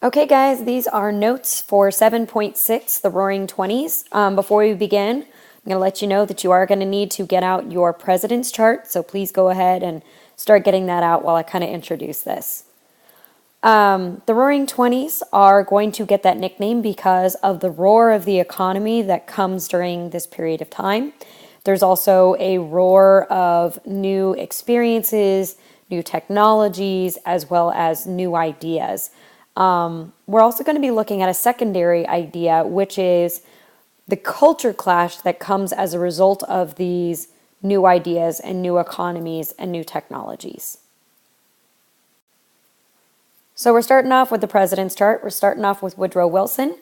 Okay, guys, these are notes for 7.6, the Roaring Twenties. Before we begin, I'm going to let you know that you are going to need to get out your president's chart, so please go ahead and start getting that out while I kind of introduce this. The Roaring Twenties are going to get that nickname because of the roar of the economy that comes during this period of time. There's also a roar of new experiences, new technologies, as well as new ideas. We're also going to be looking at a secondary idea, which is the culture clash that comes as a result of these new ideas and new economies and new technologies. So we're starting off with the president's chart. We're starting off with Woodrow Wilson.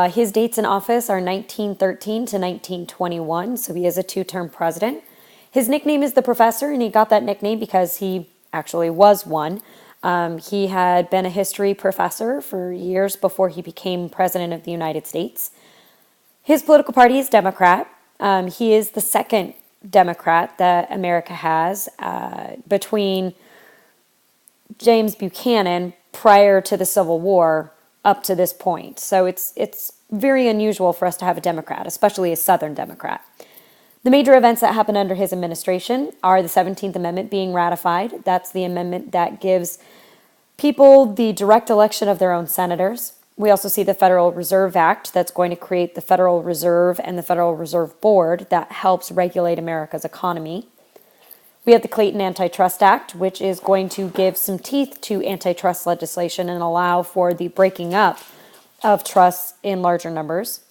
His dates in office are 1913 to 1921, so he is a two-term president. His nickname is the Professor, and he got that nickname because he actually was one. He had been a history professor for years before he became president of the United States. His political party is Democrat. He is the second Democrat that America has between James Buchanan prior to the Civil War up to this point. So it's very unusual for us to have a Democrat, especially a Southern Democrat. The major events that happened under his administration are the 17th Amendment being ratified. That's the amendment that gives people the direct election of their own senators. We also see the Federal Reserve Act that's going to create the Federal Reserve and the Federal Reserve Board that helps regulate America's economy. We have the Clayton Antitrust Act, which is going to give some teeth to antitrust legislation and allow for the breaking up of trusts in larger numbers.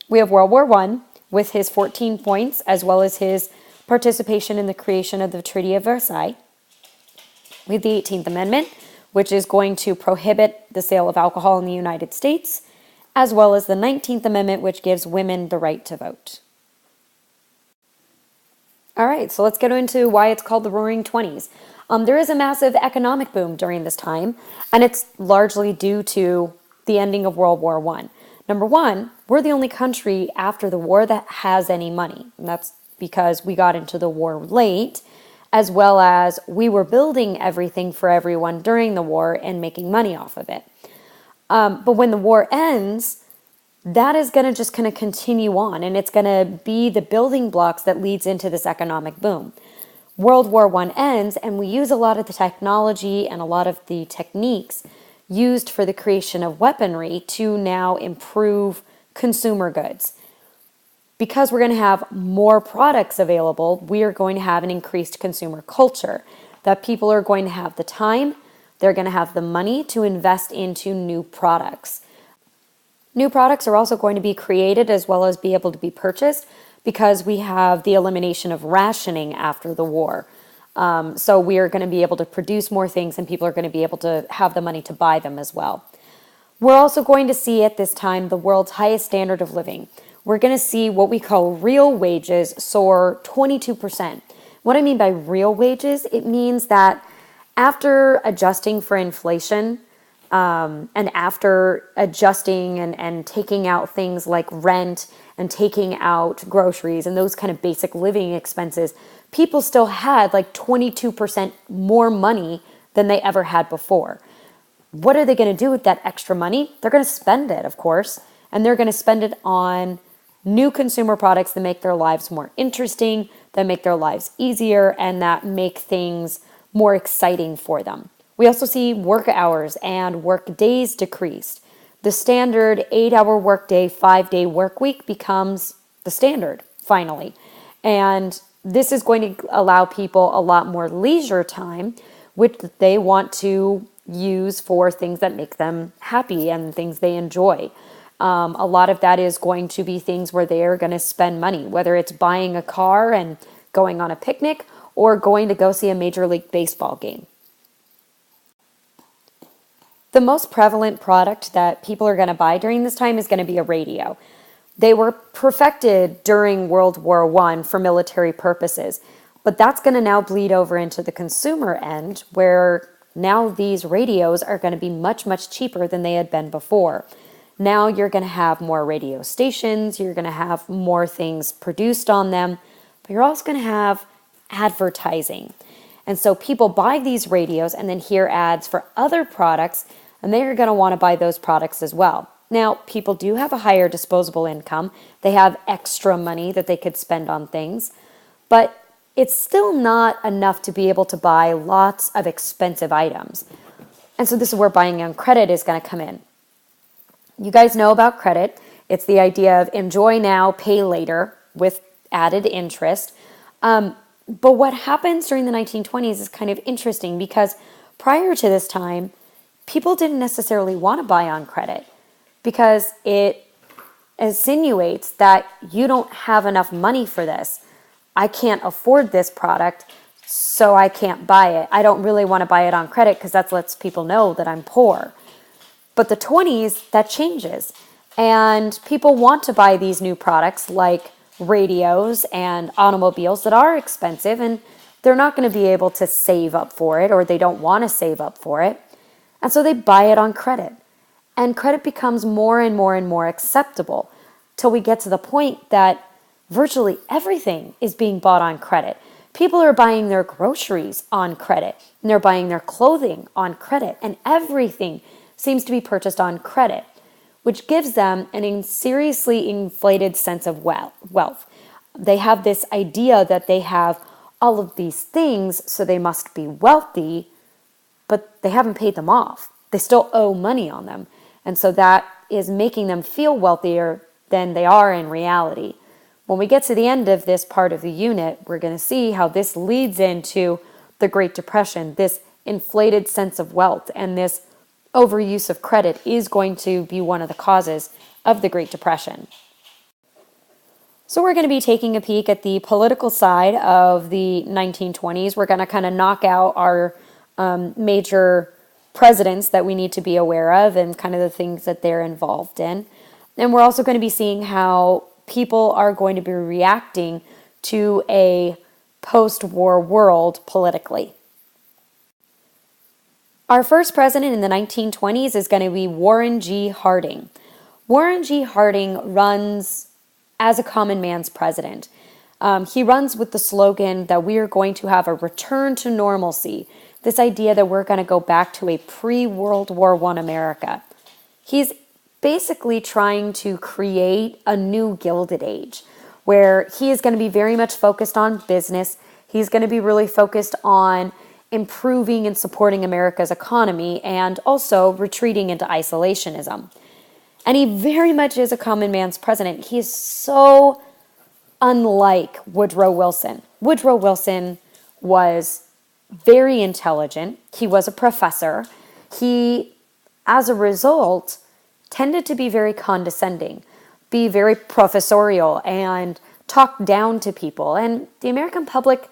We have World War I with his 14 points, as well as his participation in the creation of the Treaty of Versailles. We have the 18th Amendment, which is going to prohibit the sale of alcohol in the United States, as well as the 19th Amendment, which gives women the right to vote. All right, so let's get into why it's called the Roaring Twenties. There is a massive economic boom during this time, and it's largely due to the ending of World War I. Number one, we're the only country after the war that has any money, and that's because we got into the war late, as well as we were building everything for everyone during the war and making money off of it. But when the war ends, that is going to just kind of continue on, and it's going to be the building blocks that leads into this economic boom. World War I ends, and we use a lot of the technology and a lot of the techniques used for the creation of weaponry to now improve consumer goods. Because we're going to have more products available, we are going to have an increased consumer culture, that people are going to have the time, they're going to have the money to invest into new products. New products are also going to be created as well as be able to be purchased because we have the elimination of rationing after the war. So we are going to be able to produce more things and people are going to be able to have the money to buy them as well. We're also going to see at this time the world's highest standard of living. We're going to see what we call real wages soar 22%. What I mean by real wages, it means that after adjusting for inflation, and after adjusting and taking out things like rent and taking out groceries and those kind of basic living expenses, people still had like 22% more money than they ever had before. What are they going to do with that extra money? They're going to spend it, of course, and they're going to spend it on new consumer products that make their lives more interesting, that make their lives easier, and that make things more exciting for them. We also see work hours and work days decreased. The standard 8-hour workday, 5-day work week becomes the standard, finally. And this is going to allow people a lot more leisure time, which they want to use for things that make them happy and things they enjoy. A lot of that is going to be things where they are going to spend money, whether it's buying a car and going on a picnic or going to go see a Major League Baseball game. The most prevalent product that people are going to buy during this time is going to be a radio. They were perfected during World War I for military purposes, but that's going to now bleed over into the consumer end, where now these radios are going to be much, much cheaper than they had been before. Now you're going to have more radio stations, you're going to have more things produced on them, but you're also going to have advertising. And so people buy these radios and then hear ads for other products and they are going to want to buy those products as well. Now, people do have a higher disposable income. They have extra money that they could spend on things, but it's still not enough to be able to buy lots of expensive items. And so this is where buying on credit is going to come in. You guys know about credit. It's the idea of enjoy now, pay later with added interest. But what happens during the 1920s is kind of interesting because prior to this time, people didn't necessarily want to buy on credit because it insinuates that you don't have enough money for this. I can't afford this product, so I can't buy it. I don't really want to buy it on credit because that lets people know that I'm poor. But the 20s, that changes. And people want to buy these new products like radios and automobiles that are expensive, and they're not going to be able to save up for it, or they don't want to save up for it. And so they buy it on credit. And credit becomes more and more and more acceptable till we get to the point that virtually everything is being bought on credit. People are buying their groceries on credit, and they're buying their clothing on credit, and everything seems to be purchased on credit, which gives them an seriously inflated sense of wealth. They have this idea that they have all of these things, so they must be wealthy, but they haven't paid them off. They still owe money on them. And so that is making them feel wealthier than they are in reality. When we get to the end of this part of the unit, we're going to see how this leads into the Great Depression. This inflated sense of wealth and this overuse of credit is going to be one of the causes of the Great Depression. So we're going to be taking a peek at the political side of the 1920s. We're going to kind of knock out our major presidents that we need to be aware of and kind of the things that they're involved in. And we're also going to be seeing how people are going to be reacting to a post-war world politically. Our first president in the 1920s is going to be Warren G. Harding. Warren G. Harding runs as a common man's president. He runs with the slogan that we are going to have a return to normalcy, this idea that we're going to go back to a pre-World War I America. He's basically trying to create a new Gilded Age where he is going to be very much focused on business. He's going to be really focused on improving and supporting America's economy and also retreating into isolationism. And he very much is a common man's president. He is so unlike Woodrow Wilson. Woodrow Wilson was very intelligent. He was a professor. He, as a result, tended to be very condescending, be very professorial, and talk down to people. And the American public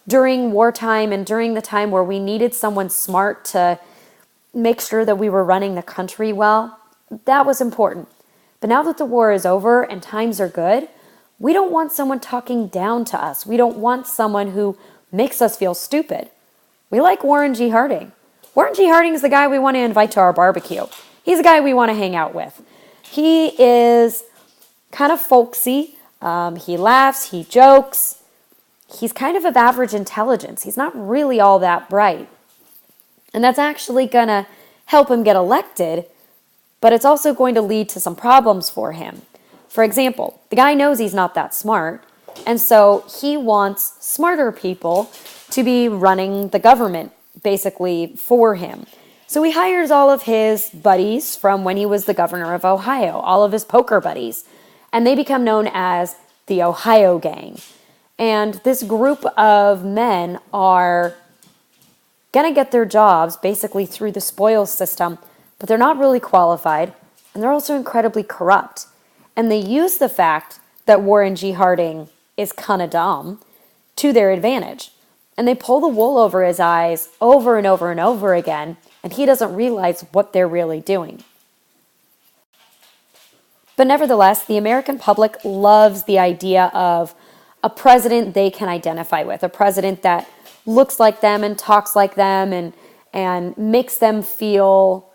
during wartime and during the time where we needed someone smart to make sure that we were running the country well, that was important. But now that the war is over and times are good, we don't want someone talking down to us. We don't want someone who makes us feel stupid. We like Warren G. Harding. Warren G. Harding is the guy we want to invite to our barbecue. He's the guy we want to hang out with. He is kind of folksy. He laughs, he jokes. He's kind of average intelligence. He's not really all that bright. And that's actually going to help him get elected, but it's also going to lead to some problems for him. For example, the guy knows he's not that smart, and so he wants smarter people to be running the government, basically, for him. So he hires all of his buddies from when he was the governor of Ohio, all of his poker buddies, and they become known as the Ohio Gang. And this group of men are going to get their jobs basically through the spoils system, but they're not really qualified, and they're also incredibly corrupt. And they use the fact that Warren G. Harding is kind of dumb to their advantage. And they pull the wool over his eyes over and over and over again, and he doesn't realize what they're really doing. But nevertheless, the American public loves the idea of a president they can identify with, a president that looks like them and talks like them and makes them feel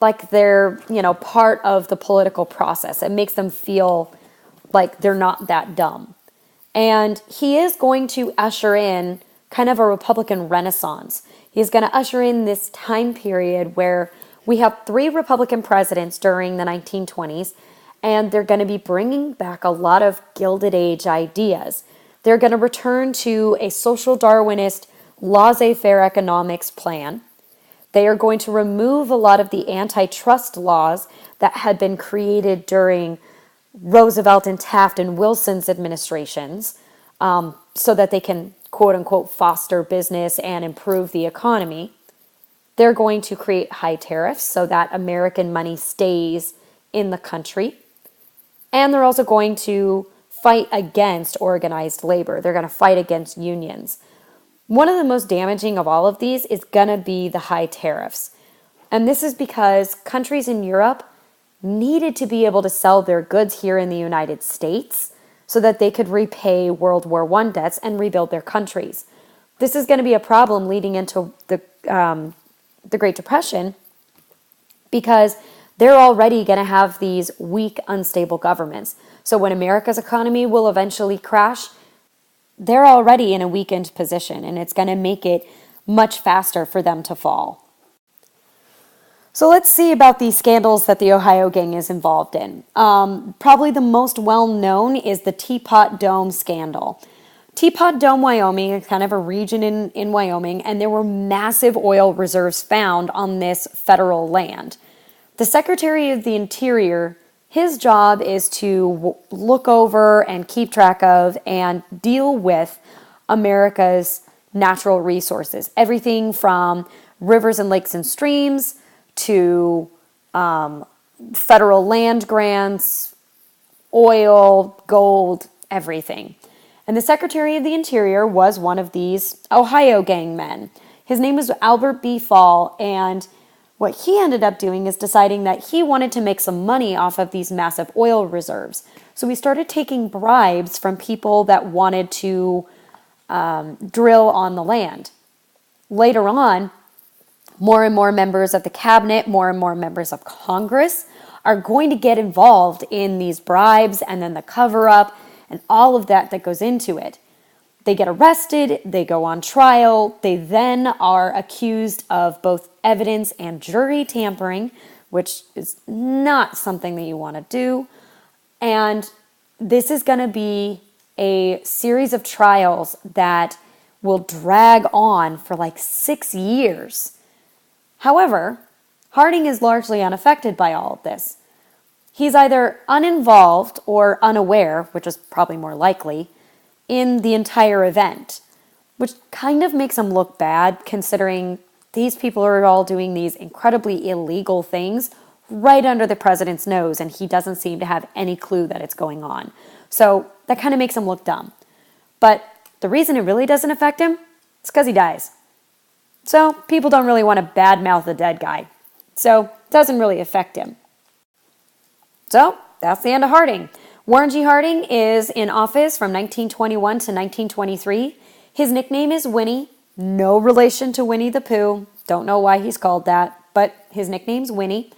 like they're, part of the political process. It makes them feel like they're not that dumb. And he is going to usher in kind of a Republican renaissance. He's going to usher in this time period where We have three Republican presidents during the 1920s, and they're going to be bringing back a lot of Gilded Age ideas. They're going to return to a social Darwinist laissez-faire economics plan. They are going to remove a lot of the antitrust laws that had been created during Roosevelt and Taft and Wilson's administrations, so that they can, quote unquote, foster business and improve the economy. They're going to create high tariffs so that American money stays in the country. And they're also going to fight against organized labor. They're going to fight against unions. One of the most damaging of all of these is going to be the high tariffs. And this is because countries in Europe needed to be able to sell their goods here in the United States so that they could repay World War I debts and rebuild their countries. This is going to be a problem leading into the Great Depression, because they're already going to have these weak, unstable governments. So when America's economy will eventually crash, they're already in a weakened position, and it's going to make it much faster for them to fall. So let's see about these scandals that the Ohio gang is involved in. Probably the most well-known is the Teapot Dome scandal. Teapot Dome, Wyoming is kind of a region in Wyoming, and there were massive oil reserves found on this federal land. The Secretary of the Interior, his job is to look over and keep track of and deal with America's natural resources. Everything from rivers and lakes and streams to federal land grants, oil, gold, everything. And the Secretary of the Interior was one of these Ohio gang men. His name was Albert B. Fall, and what he ended up doing is deciding that he wanted to make some money off of these massive oil reserves. So he started taking bribes from people that wanted to drill on the land. Later on, more and more members of the cabinet, more and more members of Congress are going to get involved in these bribes and then the cover-up and all of that goes into it. They get arrested, they go on trial, they then are accused of both evidence and jury tampering, which is not something that you want to do. And this is going to be a series of trials that will drag on for like 6 years. However, Harding is largely unaffected by all of this. He's either uninvolved or unaware, which is probably more likely, in the entire event, which kind of makes him look bad considering these people are all doing these incredibly illegal things right under the president's nose, and he doesn't seem to have any clue that it's going on. So that kind of makes him look dumb. But the reason it really doesn't affect him is because he dies. So people don't really want to badmouth the dead guy. So it doesn't really affect him. So that's the end of Harding. Warren G. Harding is in office from 1921 to 1923. His nickname is Winnie. No relation to Winnie the Pooh. Don't know why he's called that, but his nickname's Winnie.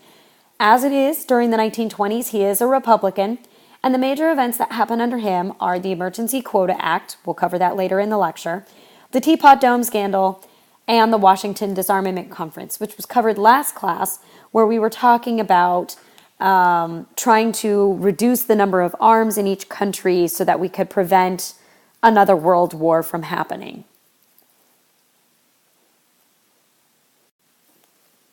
As it is during the 1920s, he is a Republican, and the major events that happen under him are the Emergency Quota Act, we'll cover that later in the lecture, the Teapot Dome scandal, and the Washington Disarmament Conference, which was covered last class, where we were talking about trying to reduce the number of arms in each country so that we could prevent another world war from happening.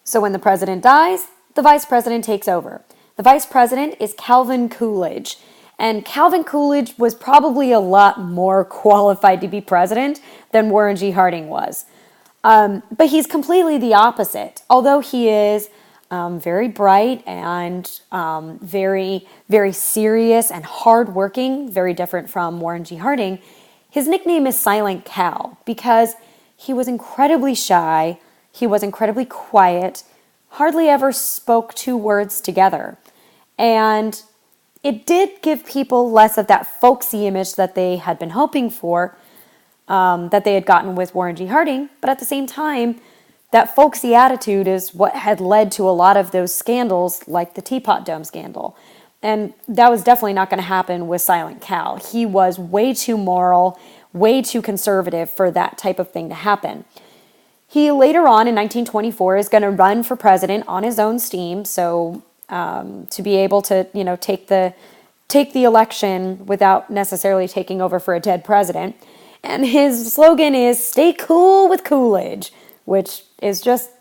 So when the president dies, the vice president takes over. The vice president is Calvin Coolidge. And Calvin Coolidge was probably a lot more qualified to be president than Warren G. Harding was. But he's completely the opposite. Although he is very bright and very, very serious and hardworking, very different from Warren G. Harding, his nickname is Silent Cal because he was incredibly shy, he was incredibly quiet, hardly ever spoke two words together. And it did give people less of that folksy image that they had been hoping for, that they had gotten with Warren G. Harding, but at the same time, that folksy attitude is what had led to a lot of those scandals, like the Teapot Dome scandal. And that was definitely not going to happen with Silent Cal. He was way too moral, way too conservative for that type of thing to happen. He later on in 1924 is going to run for president on his own steam, so to be able to, take the election without necessarily taking over for a dead president. And his slogan is "Stay cool with Coolidge," which is just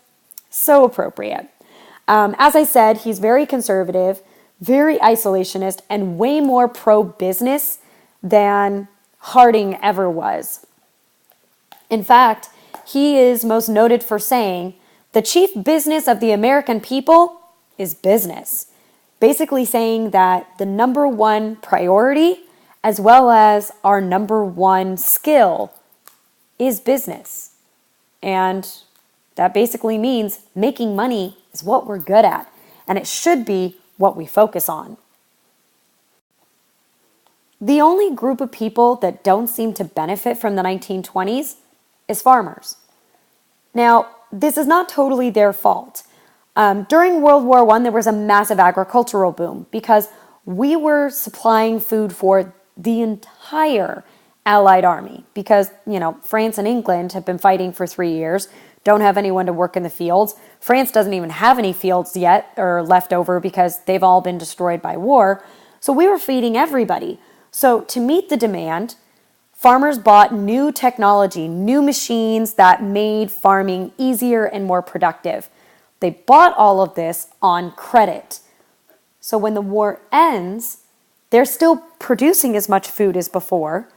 so appropriate. As I said, he's very conservative, very isolationist, and way more pro-business than Harding ever was. In fact, he is most noted for saying, "The chief business of the American people is business." Basically saying that the number one priority, as well as our number one skill, is business. And that basically means making money is what we're good at, and it should be what we focus on. The only group of people that don't seem to benefit from the 1920s is farmers. Now, this is not totally their fault. During World War I, there was a massive agricultural boom because we were supplying food for the entire Allied army because, France and England have been fighting for 3 years, don't have anyone to work in the fields. France doesn't even have any fields yet or left over because they've all been destroyed by war. So we were feeding everybody. So to meet the demand, farmers bought new technology, new machines that made farming easier and more productive. They bought all of this on credit. So when the war ends, they're still producing as much food as before,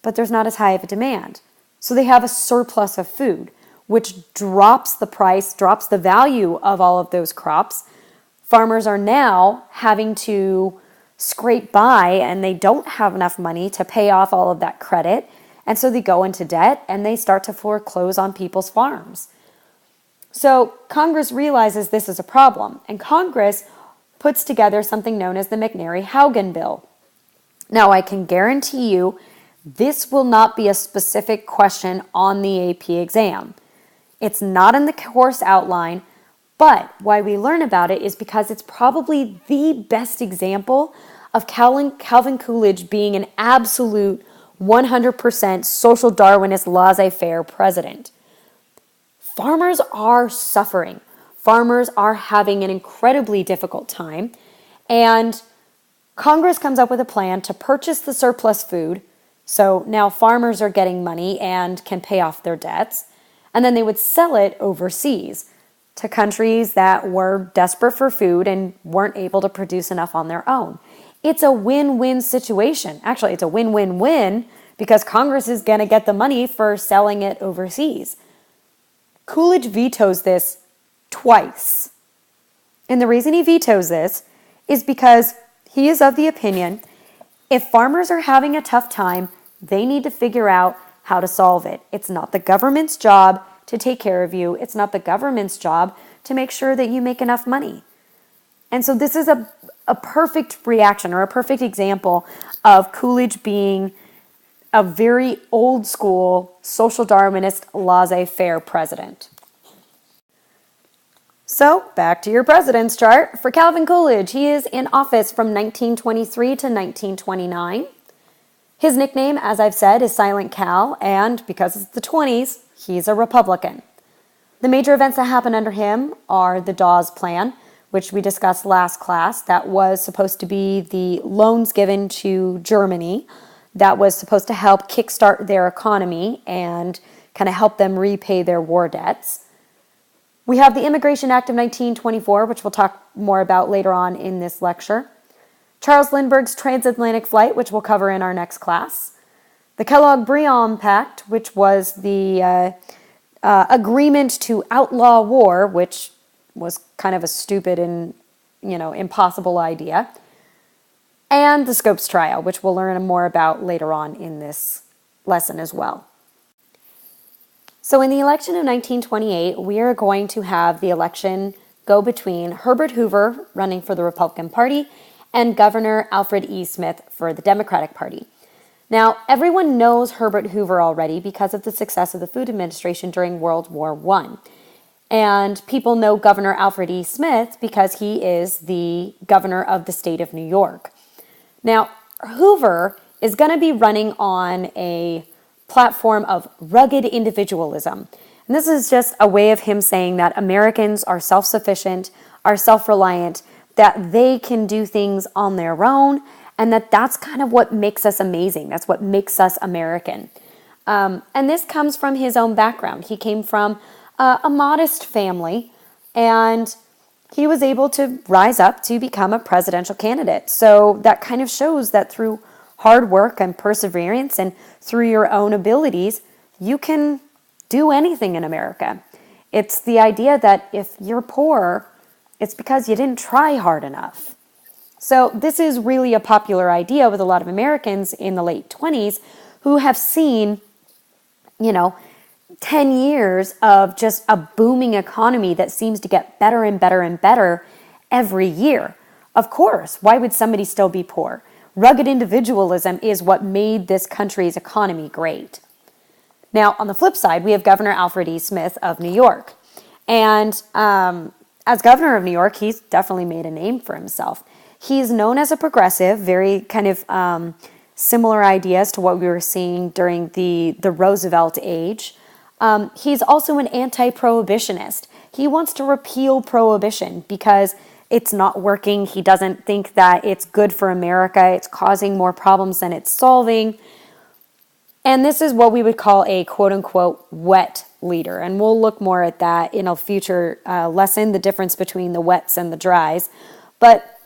but there's not as high of a demand. So they have a surplus of food, which drops the price, drops the value of all of those crops. Farmers are now having to scrape by and they don't have enough money to pay off all of that credit. And so they go into debt and they start to foreclose on people's farms. So Congress realizes this is a problem, and Congress puts together something known as the McNary-Haugen Bill. Now, I can guarantee you this will not be a specific question on the AP exam. It's not in the course outline, but why we learn about it is because it's probably the best example of Calvin Coolidge being an absolute 100% social Darwinist laissez-faire president. Farmers are suffering. Farmers are having an incredibly difficult time. And Congress comes up with a plan to purchase the surplus food. So now farmers are getting money and can pay off their debts. And then they would sell it overseas to countries that were desperate for food and weren't able to produce enough on their own. It's a win-win situation. Actually, it's a win-win-win because Congress is going to get the money for selling it overseas. Coolidge vetoes this twice. And the reason he vetoes this is because he is of the opinion if farmers are having a tough time, they need to figure out how to solve it. It's not the government's job to take care of you. It's not the government's job to make sure that you make enough money. And so this is a perfect reaction or a perfect example of Coolidge being a very old school social Darwinist laissez-faire president. So back to your president's chart. For Calvin Coolidge, he is in office from 1923 to 1929. His nickname, as I've said, is Silent Cal, and because it's the 20s, he's a Republican. The major events that happened under him are the Dawes Plan, which we discussed last class. That was supposed to be the loans given to Germany that was supposed to help kickstart their economy and kind of help them repay their war debts. We have the Immigration Act of 1924, which we'll talk more about later on in this lecture. Charles Lindbergh's transatlantic flight, which we'll cover in our next class. The Kellogg-Briand Pact, which was the agreement to outlaw war, which was kind of a stupid and, impossible idea. And the Scopes Trial, which we'll learn more about later on in this lesson as well. So in the election of 1928, we are going to have the election go between Herbert Hoover, running for the Republican Party, and Governor Alfred E. Smith for the Democratic Party. Now, everyone knows Herbert Hoover already because of the success of the Food Administration during World War I. And people know Governor Alfred E. Smith because he is the governor of the state of New York. Now, Hoover is going to be running on a platform of rugged individualism. And this is just a way of him saying that Americans are self-sufficient, are self-reliant, that they can do things on their own, and that's kind of what makes us amazing. That's what makes us American. And this comes from his own background. He came from a modest family, and he was able to rise up to become a presidential candidate. So that kind of shows that through hard work and perseverance and through your own abilities, you can do anything in America. It's the idea that if you're poor, it's because you didn't try hard enough. So this is really a popular idea with a lot of Americans in the late 20s who have seen, 10 years of just a booming economy that seems to get better and better and better every year. Of course, why would somebody still be poor? Rugged individualism is what made this country's economy great. Now, on the flip side, we have Governor Alfred E. Smith of New York. And as governor of New York, he's definitely made a name for himself. He's known as a progressive, very kind of similar ideas to what we were seeing during the Roosevelt age. He's also an anti-prohibitionist. He wants to repeal prohibition because it's not working. He doesn't think that it's good for America. It's causing more problems than it's solving. And this is what we would call a quote-unquote wet leader. And we'll look more at that in a future lesson, the difference between the wets and the dries. But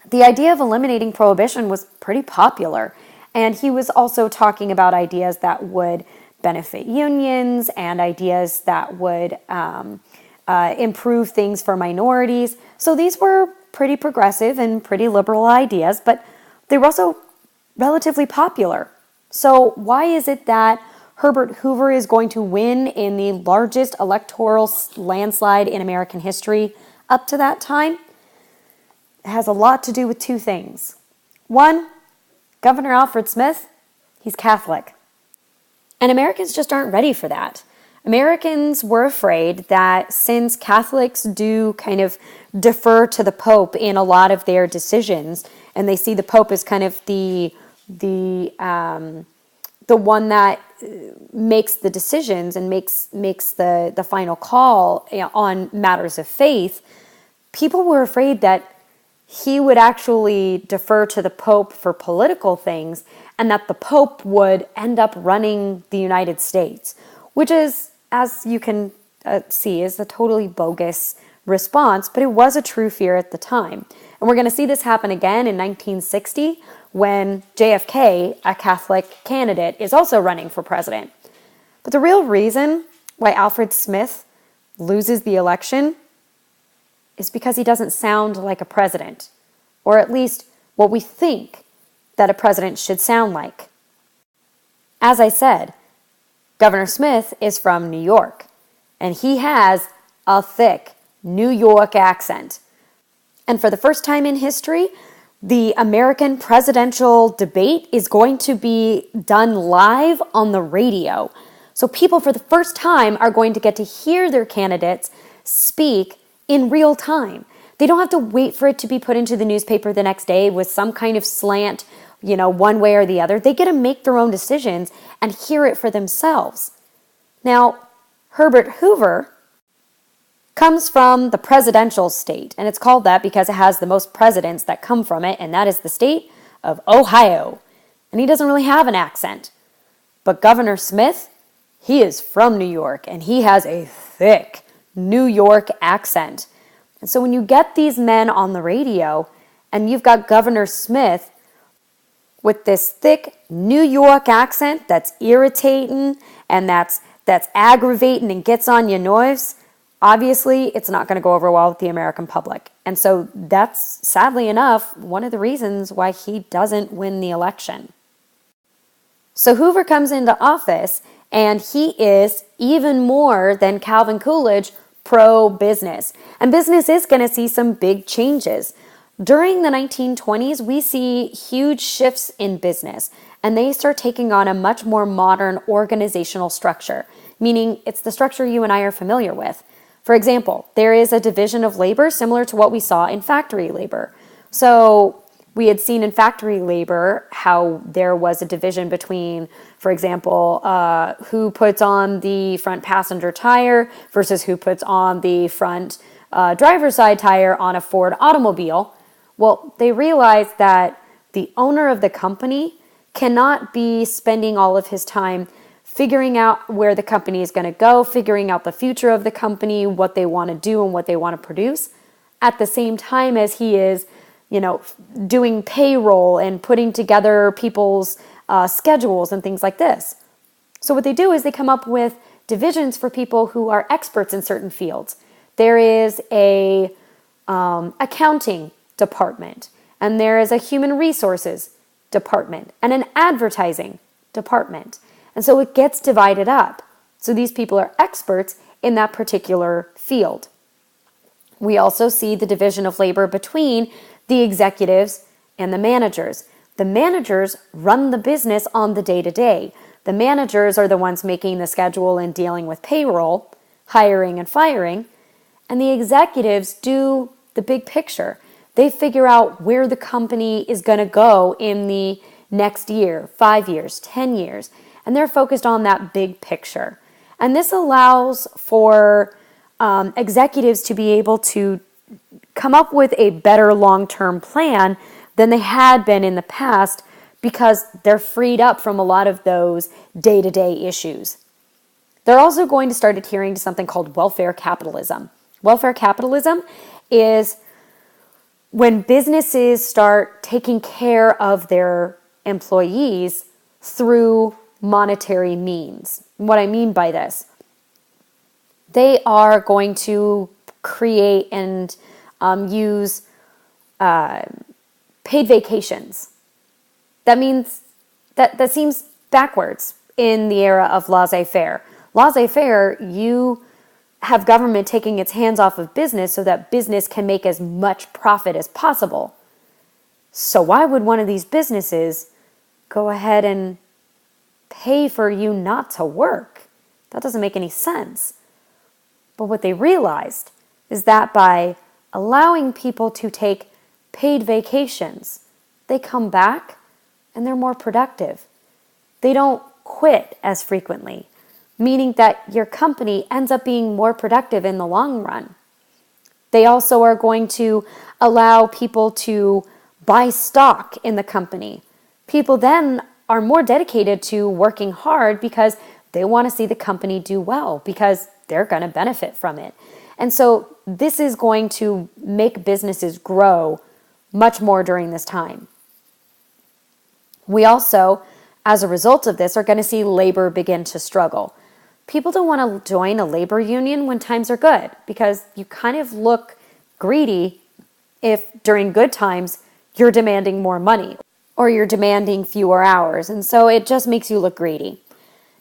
the idea of eliminating prohibition was pretty popular. And he was also talking about ideas that would benefit unions and ideas that would improve things for minorities. So these were pretty progressive and pretty liberal ideas, but they were also relatively popular. So why is it that Herbert Hoover is going to win in the largest electoral landslide in American history up to that time? It has a lot to do with two things. One, Governor Alfred Smith, he's Catholic. And Americans just aren't ready for that. Americans were afraid that since Catholics do kind of defer to the Pope in a lot of their decisions, and they see the Pope as kind of the one that makes the decisions and makes the final call on matters of faith, people were afraid that he would actually defer to the Pope for political things and that the Pope would end up running the United States, which is, as you can see, is a totally bogus response, but it was a true fear at the time. And we're going to see this happen again in 1960 when JFK, a Catholic candidate, is also running for president. But the real reason why Alfred Smith loses the election is because he doesn't sound like a president, or at least what we think that a president should sound like. As I said, Governor Smith is from New York, and he has a thick New York accent. And for the first time in history, the American presidential debate is going to be done live on the radio. So people for the first time are going to get to hear their candidates speak in real time. They don't have to wait for it to be put into the newspaper the next day with some kind of slant, one way or the other. They get to make their own decisions and hear it for themselves. Now, Herbert Hoover comes from the presidential state, and it's called that because it has the most presidents that come from it, and that is the state of Ohio. And he doesn't really have an accent. But Governor Smith, he is from New York, and he has a thick New York accent. And so when you get these men on the radio, and you've got Governor Smith with this thick New York accent that's irritating and that's aggravating and gets on your nerves, obviously it's not going to go over well with the American public. And so that's, sadly enough, one of the reasons why he doesn't win the election. So Hoover comes into office, and he is, even more than Calvin Coolidge, pro-business. And business is going to see some big changes. During the 1920s, we see huge shifts in business, and they start taking on a much more modern organizational structure, meaning it's the structure you and I are familiar with. For example, there is a division of labor similar to what we saw in factory labor. So We had seen in factory labor how there was a division between, for example, who puts on the front passenger tire versus who puts on the front driver's side tire on a Ford automobile. Well, they realized that the owner of the company cannot be spending all of his time figuring out where the company is going to go, figuring out the future of the company, what they want to do and what they want to produce, at the same time as he is, doing payroll and putting together people's schedules and things like this. So what they do is they come up with divisions for people who are experts in certain fields. There is a accounting department, and there is a human resources department, and an advertising department. And so it gets divided up. So these people are experts in that particular field. We also see the division of labor between the executives and the managers. The managers run the business on the day-to-day. The managers are the ones making the schedule and dealing with payroll, hiring and firing, and the executives do the big picture. They figure out where the company is going to go in the next year, 5 years, 10 years, and they're focused on that big picture. And this allows for executives to be able to come up with a better long-term plan than they had been in the past because they're freed up from a lot of those day-to-day issues. They're also going to start adhering to something called welfare capitalism. Welfare capitalism is when businesses start taking care of their employees through monetary means. What I mean by this, they are going to create and use paid vacations. That means that seems backwards in the era of laissez-faire. Laissez-faire, you have government taking its hands off of business so that business can make as much profit as possible. So why would one of these businesses go ahead and pay for you not to work? That doesn't make any sense. But what they realized is that by allowing people to take paid vacations, they come back and they're more productive. They don't quit as frequently, meaning that your company ends up being more productive in the long run. They also are going to allow people to buy stock in the company. People then are more dedicated to working hard because they want to see the company do well because they're going to benefit from it. And so this is going to make businesses grow much more during this time. We also, as a result of this, are going to see labor begin to struggle. People don't want to join a labor union when times are good because you kind of look greedy if during good times you're demanding more money or you're demanding fewer hours. And so it just makes you look greedy.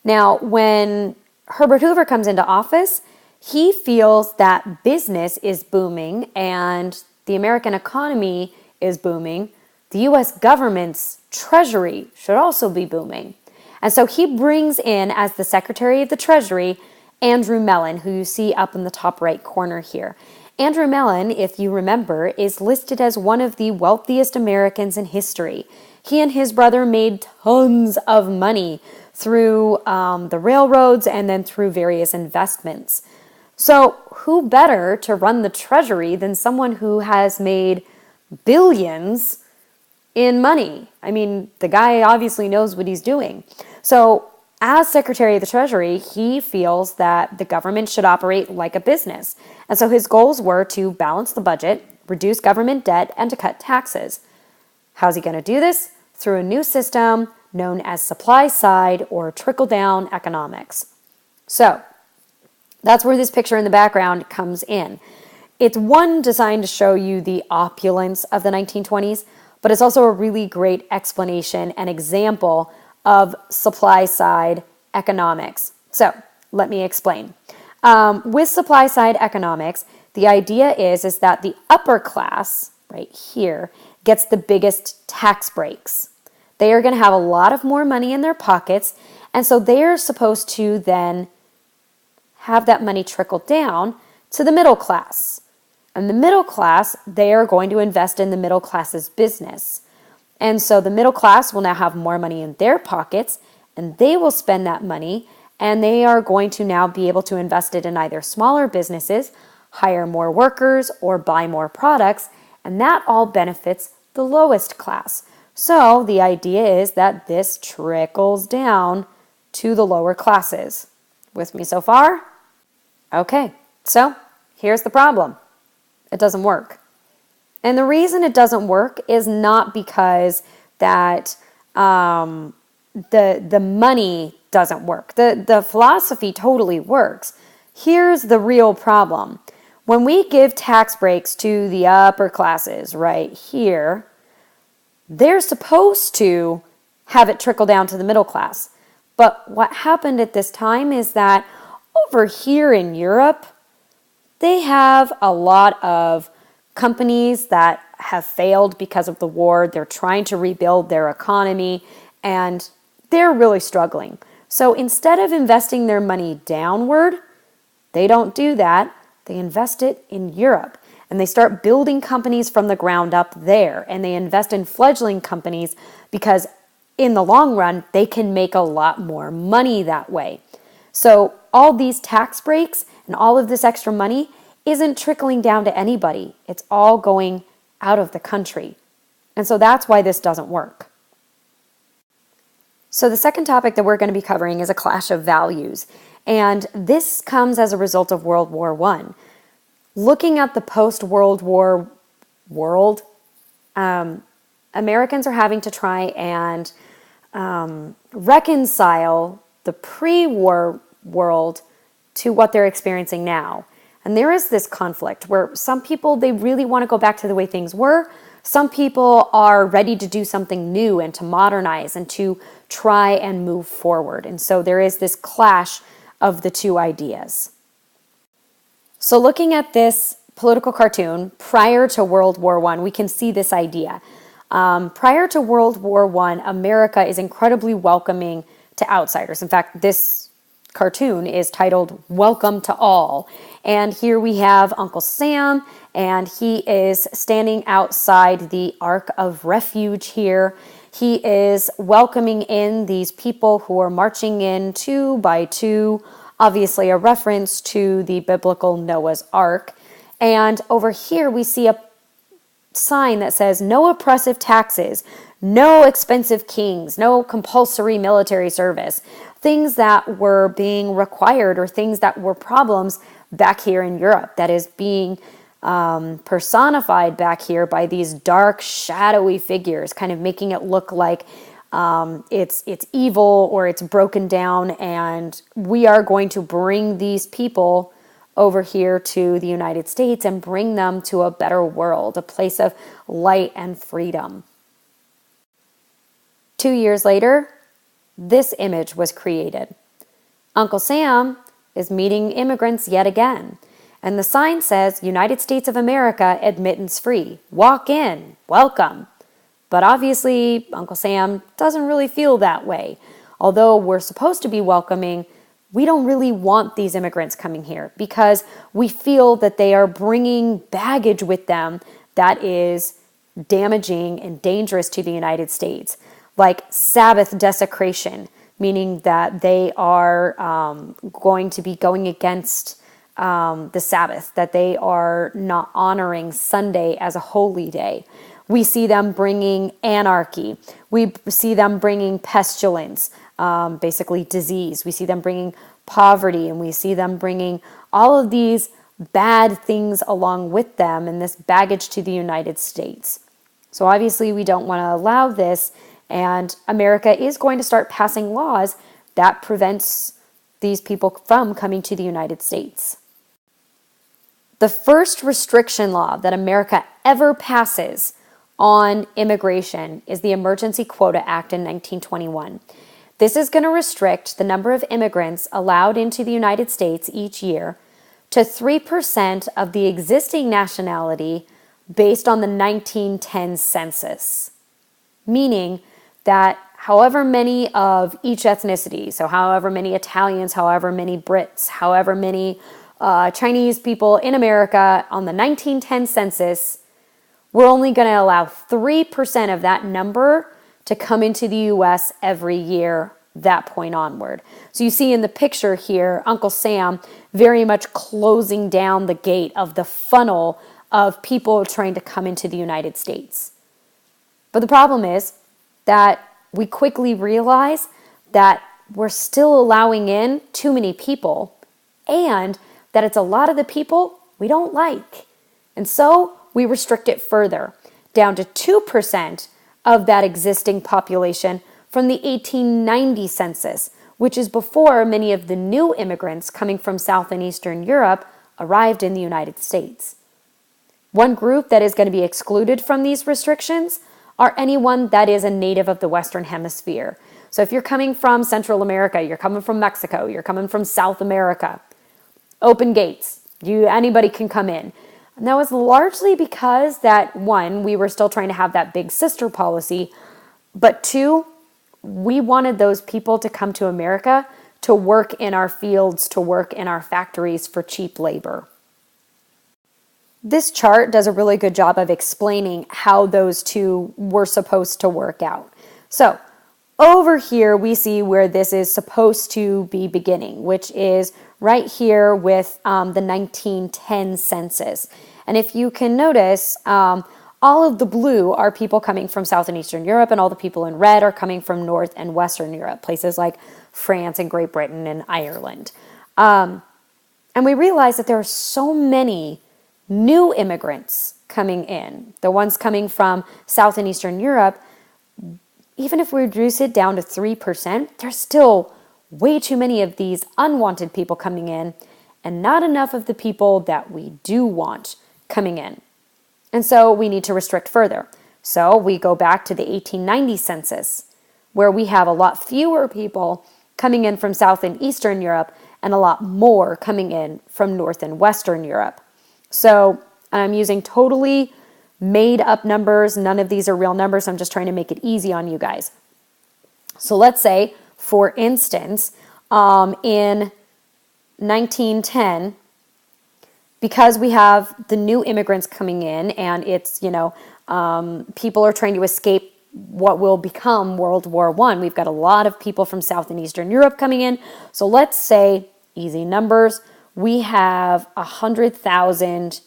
Now, when Herbert Hoover comes into office, he feels that business is booming and the American economy is booming. The U.S. government's treasury should also be booming. And so he brings in, as the Secretary of the Treasury, Andrew Mellon, who you see up in the top right corner here. Andrew Mellon, if you remember, is listed as one of the wealthiest Americans in history. He and his brother made tons of money through the railroads and then through various investments. So who better to run the Treasury than someone who has made billions in money? I mean, the guy obviously knows what he's doing. So as Secretary of the Treasury, he feels that the government should operate like a business. And so his goals were to balance the budget, reduce government debt, and to cut taxes. How's he going to do this? Through a new system known as supply-side or trickle-down economics. So that's where this picture in the background comes in. It's one designed to show you the opulence of the 1920s, but it's also a really great explanation and example of supply-side economics. So let me explain. With supply-side economics, the idea is that the upper class, right here, gets the biggest tax breaks. They are going to have a lot of more money in their pockets, and so they are supposed to then have that money trickle down to the middle class. And the middle class, they are going to invest in the middle class's business. And so the middle class will now have more money in their pockets, and they will spend that money, and they are going to now be able to invest it in either smaller businesses, hire more workers, or buy more products, and that all benefits the lowest class. So the idea is that this trickles down to the lower classes. With me so far? Okay, so here's the problem. It doesn't work. And the reason it doesn't work is not because that the money doesn't work. The philosophy totally works. Here's the real problem. When we give tax breaks to the upper classes right here, they're supposed to have it trickle down to the middle class. But what happened at this time is that over here in Europe, they have a lot of companies that have failed because of the war. They're trying to rebuild their economy, and they're really struggling. So instead of investing their money downward, they don't do that. They invest it in Europe, and they start building companies from the ground up there, and they invest in fledgling companies because in the long run, they can make a lot more money that way. So all these tax breaks and all of this extra money isn't trickling down to anybody. It's all going out of the country. And so that's why this doesn't work. So the second topic that we're going to be covering is a clash of values. And this comes as a result of World War I. Looking at the post-World War world, Americans are having to try and reconcile the pre-war world to what they're experiencing now. And there is this conflict where some people, they really want to go back to the way things were. Some people are ready to do something new and to modernize and to try and move forward. And so there is this clash of the two ideas. So looking at this political cartoon prior to World War I, we can see this idea. Prior to World War I, America is incredibly welcoming to outsiders. In fact, this cartoon is titled Welcome to All. And here we have Uncle Sam, and he is standing outside the Ark of Refuge here. He is welcoming in these people who are marching in 2 by 2, obviously a reference to the biblical Noah's Ark. And over here we see a sign that says no oppressive taxes, no expensive kings, no compulsory military service, things that were being required or things that were problems back here in Europe that is being personified back here by these dark, shadowy figures, kind of making it look like it's evil or it's broken down, and we are going to bring these people over here to the United States and bring them to a better world, a place of light and freedom. 2 years later, this image was created. Uncle Sam is meeting immigrants yet again, and the sign says, United States of America, admittance free. Walk in, welcome. But obviously, Uncle Sam doesn't really feel that way. Although we're supposed to be welcoming, we don't really want these immigrants coming here because we feel that they are bringing baggage with them that is damaging and dangerous to the United States, like Sabbath desecration, meaning that they are going to be going against the Sabbath, that they are not honoring Sunday as a holy day. We see them bringing anarchy. We see them bringing pestilence, basically disease. We see them bringing poverty, and we see them bringing all of these bad things along with them and this baggage to the United States. So obviously we don't want to allow this, and America is going to start passing laws that prevents these people from coming to the United States. The first restriction law that America ever passes on immigration is the Emergency Quota Act in 1921. This is going to restrict the number of immigrants allowed into the United States each year to 3% of the existing nationality based on the 1910 census, meaning that however many of each ethnicity, so however many Italians, however many Brits, however many Chinese people in America on the 1910 census we're only going to allow 3% of that number to come into the US every year that point onward. So you see in the picture here, Uncle Sam very much closing down the gate of the funnel of people trying to come into the United States. But the problem is that we quickly realize that we're still allowing in too many people and that it's a lot of the people we don't like. And so we restrict it further down to 2% of that existing population from the 1890 census, which is before many of the new immigrants coming from South and Eastern Europe arrived in the United States. One group that is going to be excluded from these restrictions are anyone that is a native of the Western Hemisphere. So if you're coming from Central America, you're coming from Mexico, you're coming from South America, open gates. Anybody can come in. And that was largely because that, one, we were still trying to have that big sister policy, but two, we wanted those people to come to America to work in our fields, to work in our factories for cheap labor. This chart does a really good job of explaining how those two were supposed to work out. So over here, we see where this is supposed to be beginning, which is right here with the 1910 census. And if you can notice, all of the blue are people coming from South and Eastern Europe, and all the people in red are coming from North and Western Europe, places like France and Great Britain and Ireland. And we realize that there are so many new immigrants coming in, the ones coming from South and Eastern Europe. Even if we reduce it down to 3%, there's still way too many of these unwanted people coming in and not enough of the people that we do want coming in. And so we need to restrict further. So we go back to the 1890 census, where we have a lot fewer people coming in from South and Eastern Europe and a lot more coming in from North and Western Europe. So I'm using totally made up numbers. None of these are real numbers. I'm just trying to make it easy on you guys. So let's say, for instance, in 1910, because we have the new immigrants coming in and it's, people are trying to escape what will become World War I. We've got a lot of people from South and Eastern Europe coming in. So let's say, easy numbers, we have 100,000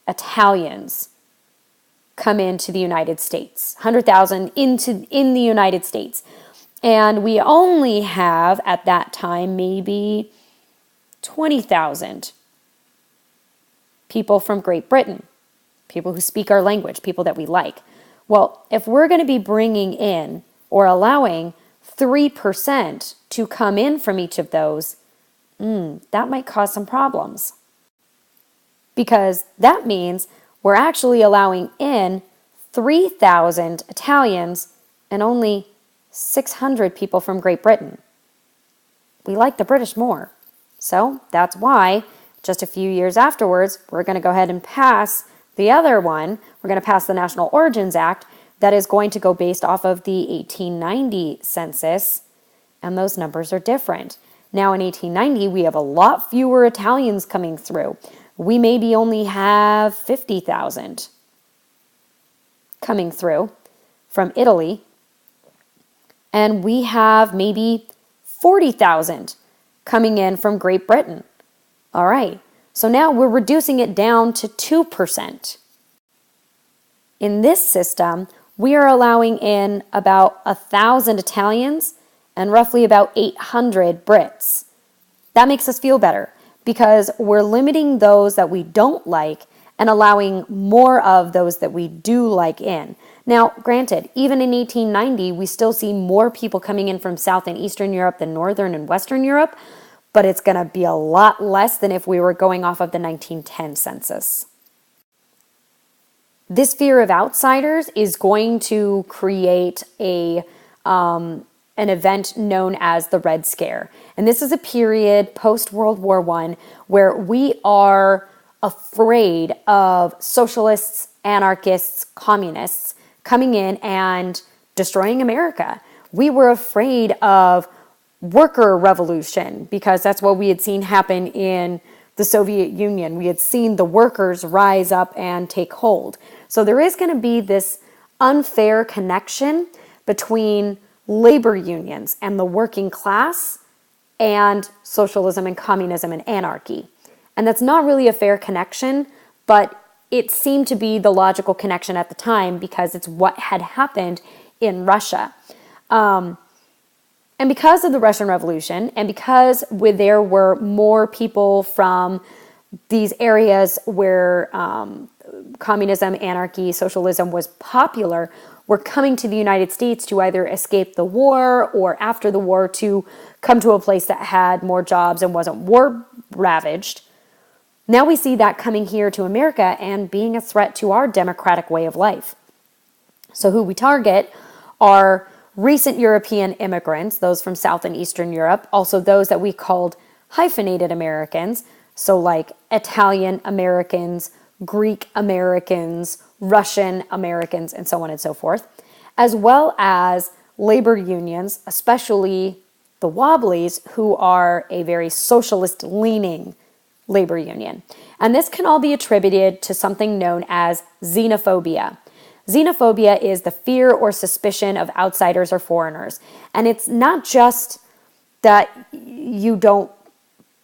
Italians come into the United States, 100,000 in the United States. And we only have, at that time, maybe 20,000 people from Great Britain, people who speak our language, people that we like. Well, if we're going to be bringing in or allowing 3% to come in from each of those, that might cause some problems. Because that means we're actually allowing in 3,000 Italians and only 600 people from Great Britain. We like the British more. So that's why just a few years afterwards, we're going to go ahead and pass the other one. We're going to pass the National Origins Act that is going to go based off of the 1890 census, and those numbers are different. Now in 1890, we have a lot fewer Italians coming through. We maybe only have 50,000 coming through from Italy, and we have maybe 40,000 coming in from Great Britain. All right, so now we're reducing it down to 2%. In this system, we are allowing in about 1,000 Italians and roughly about 800 Brits. That makes us feel better because we're limiting those that we don't like and allowing more of those that we do like in. Now, granted, even in 1890, we still see more people coming in from South and Eastern Europe than Northern and Western Europe, but it's going to be a lot less than if we were going off of the 1910 census. This fear of outsiders is going to create an event known as the Red Scare. And this is a period post-World War I where we are afraid of socialists, anarchists, communists coming in and destroying America. We were afraid of worker revolution because that's what we had seen happen in the Soviet Union. We had seen the workers rise up and take hold. So there is going to be this unfair connection between labor unions and the working class and socialism and communism and anarchy. And that's not really a fair connection, but it seemed to be the logical connection at the time because it's what had happened in Russia. And because of the Russian Revolution, and because there were more people from these areas where communism, anarchy, socialism was popular, were coming to the United States to either escape the war or after the war to come to a place that had more jobs and wasn't war ravaged. Now we see that coming here to America and being a threat to our democratic way of life. So who we target are recent European immigrants, those from South and Eastern Europe, also those that we called hyphenated Americans, so like Italian Americans, Greek Americans, Russian Americans, and so on and so forth, as well as labor unions, especially the Wobblies, who are a very socialist-leaning labor union. And this can all be attributed to something known as xenophobia. Xenophobia is the fear or suspicion of outsiders or foreigners. And it's not just that you don't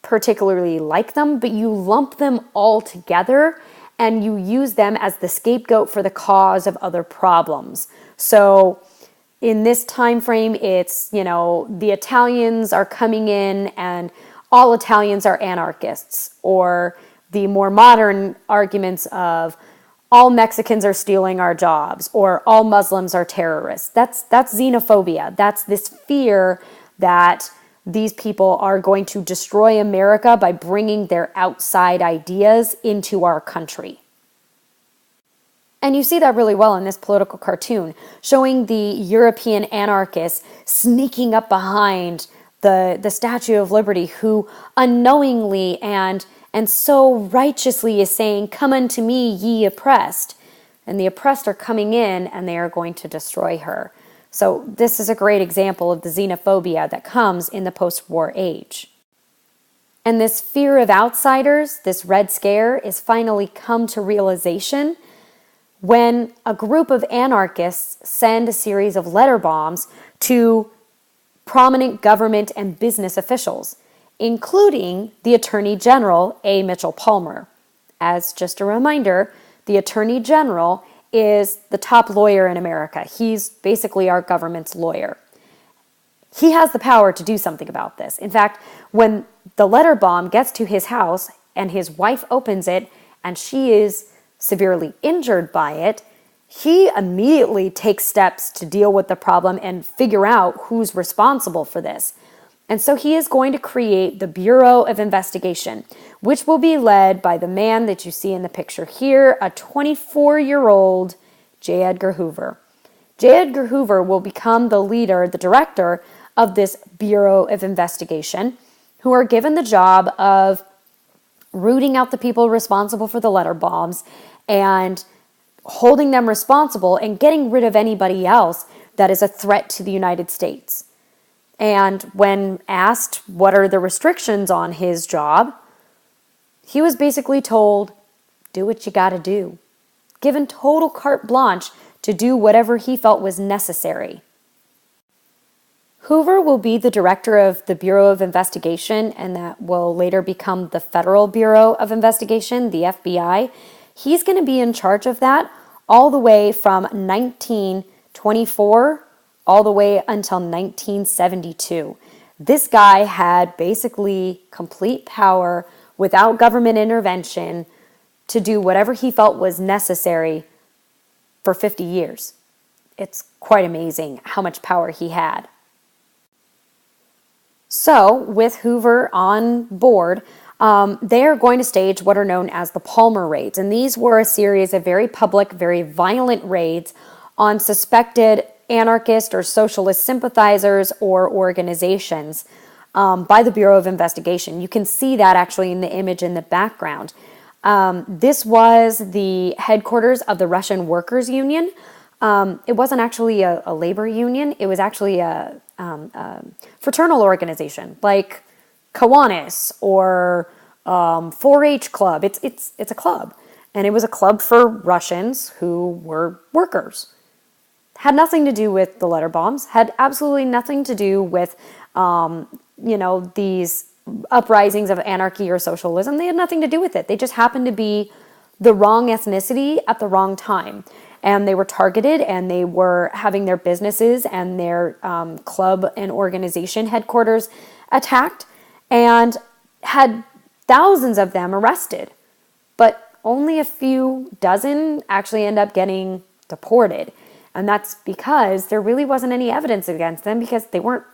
particularly like them, but you lump them all together and you use them as the scapegoat for the cause of other problems. So in this time frame, it's, the Italians are coming in and all Italians are anarchists, or the more modern arguments of all Mexicans are stealing our jobs, or all Muslims are terrorists. That's xenophobia. That's this fear that these people are going to destroy America by bringing their outside ideas into our country. And you see that really well in this political cartoon, showing the European anarchists sneaking up behind the Statue of Liberty, who unknowingly and so righteously is saying, "Come unto me, ye oppressed." And the oppressed are coming in and they are going to destroy her. So this is a great example of the xenophobia that comes in the post-war age. And this fear of outsiders, this Red Scare, is finally come to realization when a group of anarchists send a series of letter bombs to prominent government and business officials, including the Attorney General, A. Mitchell Palmer. As just a reminder, the Attorney General is the top lawyer in America. He's basically our government's lawyer. He has the power to do something about this. In fact, when the letter bomb gets to his house and his wife opens it and she is severely injured by it, he immediately takes steps to deal with the problem and figure out who's responsible for this. And so he is going to create the Bureau of Investigation, which will be led by the man that you see in the picture here, a 24-year-old J. Edgar Hoover. J. Edgar Hoover will become the leader, the director of this Bureau of Investigation, who are given the job of rooting out the people responsible for the letter bombs and holding them responsible and getting rid of anybody else that is a threat to the United States. And when asked what are the restrictions on his job, he was basically told, do what you gotta do. Given total carte blanche to do whatever he felt was necessary. Hoover will be the director of the Bureau of Investigation, and that will later become the Federal Bureau of Investigation, the FBI. He's going to be in charge of that all the way from 1924 all the way until 1972. This guy had basically complete power without government intervention to do whatever he felt was necessary for 50 years. It's quite amazing how much power he had. So, with Hoover on board, they are going to stage what are known as the Palmer Raids. And these were a series of very public, very violent raids on suspected anarchist or socialist sympathizers or organizations by the Bureau of Investigation. You can see that actually in the image in the background. This was the headquarters of the Russian Workers' Union. It wasn't actually a labor union. It was actually a fraternal organization like Kiwanis or 4-H club. It's a club, and it was a club for Russians who were workers. Had nothing to do with the letter bombs. Had absolutely nothing to do with these uprisings of anarchy or socialism. They had nothing to do with it. They just happened to be the wrong ethnicity at the wrong time. And they were targeted, and they were having their businesses and their club and organization headquarters attacked, and had thousands of them arrested. But only a few dozen actually end up getting deported. And that's because there really wasn't any evidence against them, because they weren't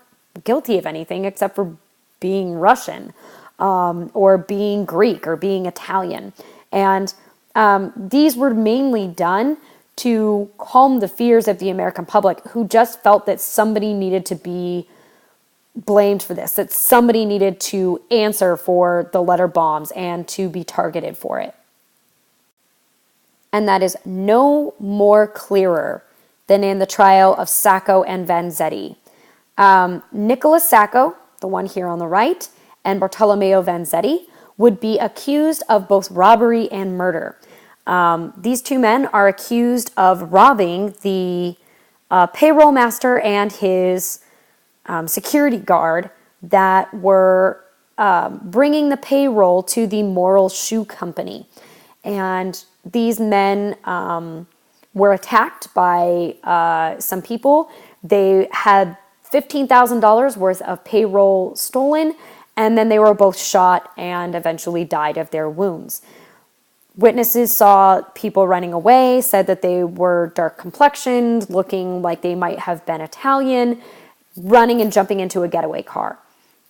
guilty of anything except for being Russian or being Greek or being Italian. And these were mainly done to calm the fears of the American public, who just felt that somebody needed to be blamed for this, that somebody needed to answer for the letter bombs and to be targeted for it. And that is no more clearer than in the trial of Sacco and Vanzetti. Nicholas Sacco, the one here on the right, and Bartolomeo Vanzetti would be accused of both robbery and murder. These two men are accused of robbing the payroll master and his security guard that were bringing the payroll to the Moral Shoe Company. And these men were attacked by some people. They had $15,000 worth of payroll stolen, and then they were both shot and eventually died of their wounds. Witnesses saw people running away, said that they were dark complexioned, looking like they might have been Italian, running and jumping into a getaway car.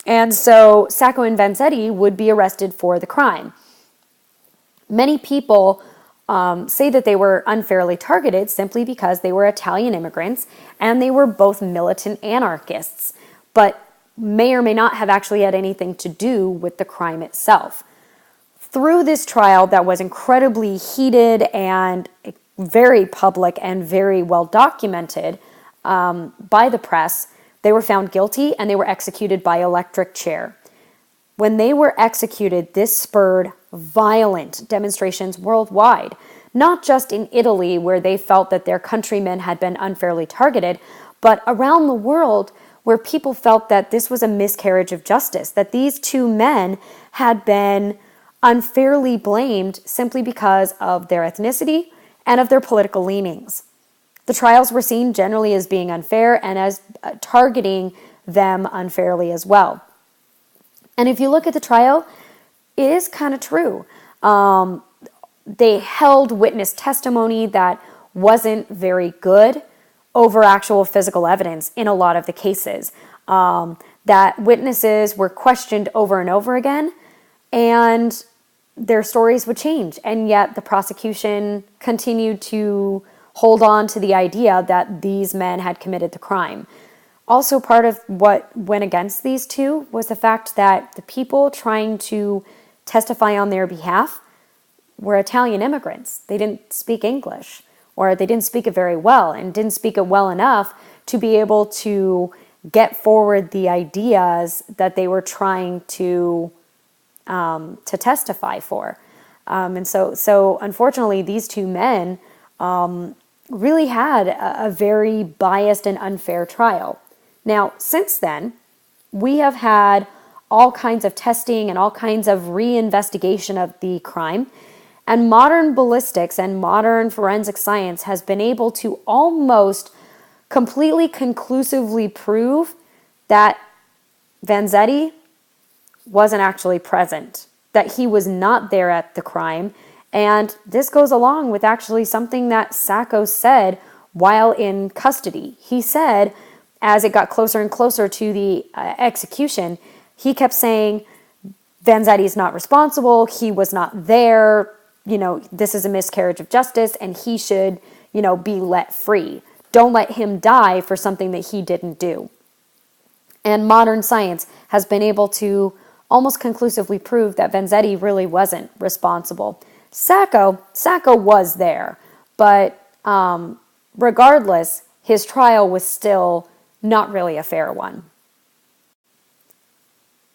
And so Sacco and Vanzetti would be arrested for the crime. Many people say that they were unfairly targeted simply because they were Italian immigrants and they were both militant anarchists, but may or may not have actually had anything to do with the crime itself. Through this trial that was incredibly heated and very public and very well documented by the press, they were found guilty and they were executed by electric chair. When they were executed, this spurred violent demonstrations worldwide, not just in Italy, where they felt that their countrymen had been unfairly targeted, but around the world, where people felt that this was a miscarriage of justice, that these two men had been unfairly blamed simply because of their ethnicity and of their political leanings. The trials were seen generally as being unfair and as targeting them unfairly as well. And if you look at the trial, it is kind of true. They held witness testimony that wasn't very good over actual physical evidence in a lot of the cases. That witnesses were questioned over and over again, and their stories would change. And yet the prosecution continued to hold on to the idea that these men had committed the crime. Also, part of what went against these two was the fact that the people trying to testify on their behalf were Italian immigrants. They didn't speak English, or they didn't speak it very well, and didn't speak it well enough to be able to get forward the ideas that they were trying to testify for. And so unfortunately, these two men really had a very biased and unfair trial. Now, since then, we have had all kinds of testing and all kinds of reinvestigation of the crime, and modern ballistics and modern forensic science has been able to almost completely conclusively prove that Vanzetti wasn't actually present, that he was not there at the crime. And this goes along with actually something that Sacco said while in custody. He said, as it got closer and closer to the execution, he kept saying, Vanzetti is not responsible, he was not there, this is a miscarriage of justice, and he should, be let free. Don't let him die for something that he didn't do. And modern science has been able to almost conclusively prove that Vanzetti really wasn't responsible. Sacco was there, but regardless, his trial was still not really a fair one.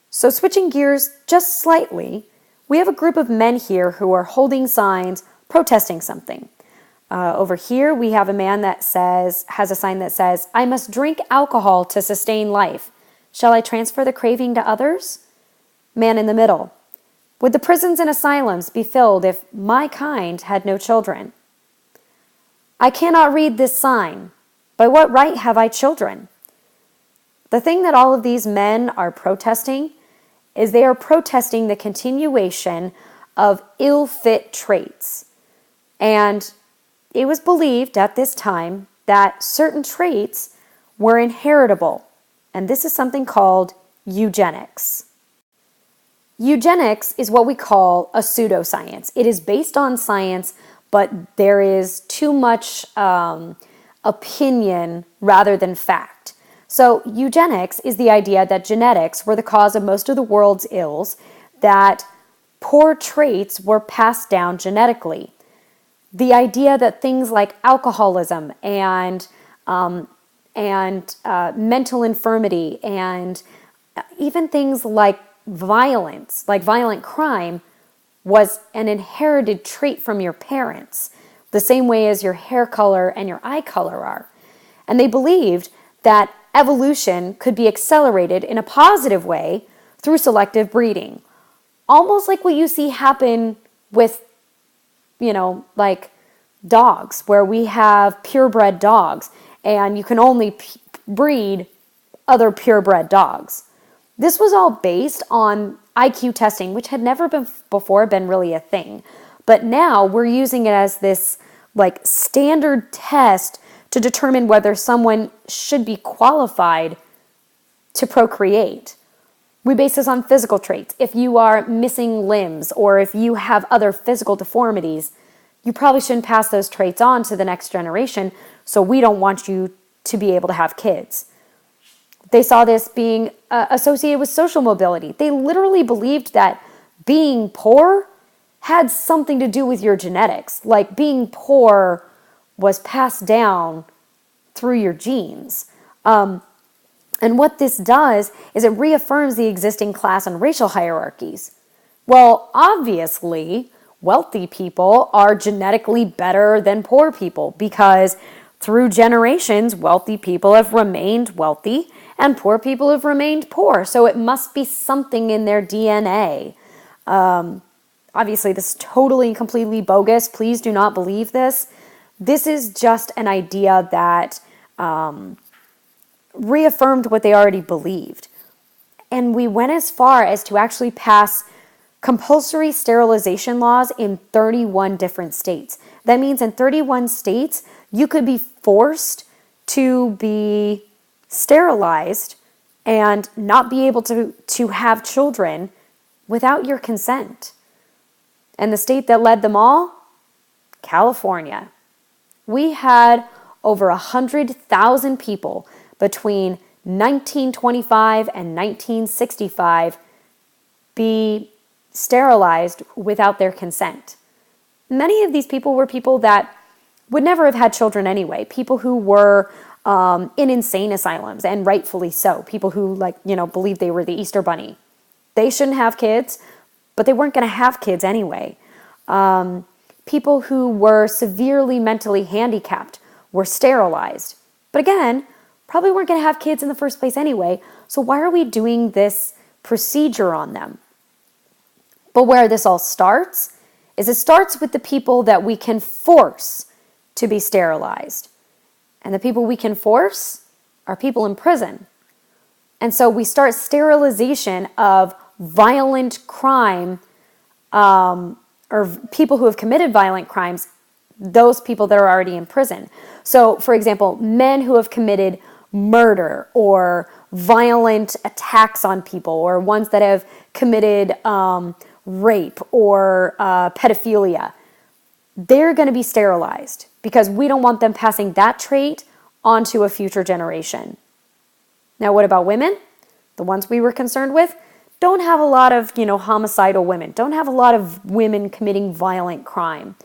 So switching gears just slightly, We have a group of men here who are holding signs protesting something. Over here, we have a man that has a sign that says, "I must drink alcohol to sustain life. Shall I transfer the craving to others?" Man in the middle. Would the prisons and asylums be filled if my kind had no children? I cannot read this sign. By what right have I children? The thing that all of these men are protesting is they are protesting the continuation of ill-fit traits. And it was believed at this time that certain traits were inheritable. And this is something called eugenics. Eugenics is what we call a pseudoscience. It is based on science, but there is too much opinion rather than fact. So eugenics is the idea that genetics were the cause of most of the world's ills, that poor traits were passed down genetically. The idea that things like alcoholism and mental infirmity and even things like violence, like violent crime, was an inherited trait from your parents, the same way as your hair color and your eye color are. And they believed that evolution could be accelerated in a positive way through selective breeding. Almost like what you see happen with, like dogs, where we have purebred dogs and you can only breed other purebred dogs. This was all based on IQ testing, which had never before been really a thing. But now we're using it as this like standard test to determine whether someone should be qualified to procreate. We base this on physical traits. If you are missing limbs or if you have other physical deformities, you probably shouldn't pass those traits on to the next generation, so we don't want you to be able to have kids. They saw this being associated with social mobility. They literally believed that being poor had something to do with your genetics. Like being poor was passed down through your genes. And what this does is it reaffirms the existing class and racial hierarchies. Well, obviously, wealthy people are genetically better than poor people because through generations, wealthy people have remained wealthy and poor people have remained poor. So it must be something in their DNA. Obviously, this is totally and completely bogus. Please do not believe this. This is just an idea that reaffirmed what they already believed. And we went as far as to actually pass compulsory sterilization laws in 31 different states. That means in 31 states, you could be forced to be sterilized and not be able to have children without your consent. And the state that led them all? California. We had over 100,000 people between 1925 and 1965 be sterilized without their consent. Many of these people were people that would never have had children anyway, people who were in insane asylums, and rightfully so, people who believed they were the Easter Bunny. They shouldn't have kids, but they weren't going to have kids anyway. People who were severely mentally handicapped were sterilized. But again, probably weren't going to have kids in the first place anyway, so why are we doing this procedure on them? But where this all starts is it starts with the people that we can force to be sterilized. And the people we can force are people in prison. And so we start sterilization of violent crime, or people who have committed violent crimes, those people that are already in prison. So, for example, men who have committed murder or violent attacks on people, or ones that have committed rape or pedophilia, they're going to be sterilized because we don't want them passing that trait onto a future generation. Now, what about women? The ones we were concerned with don't have a lot of, homicidal women, don't have a lot of women committing violent crime.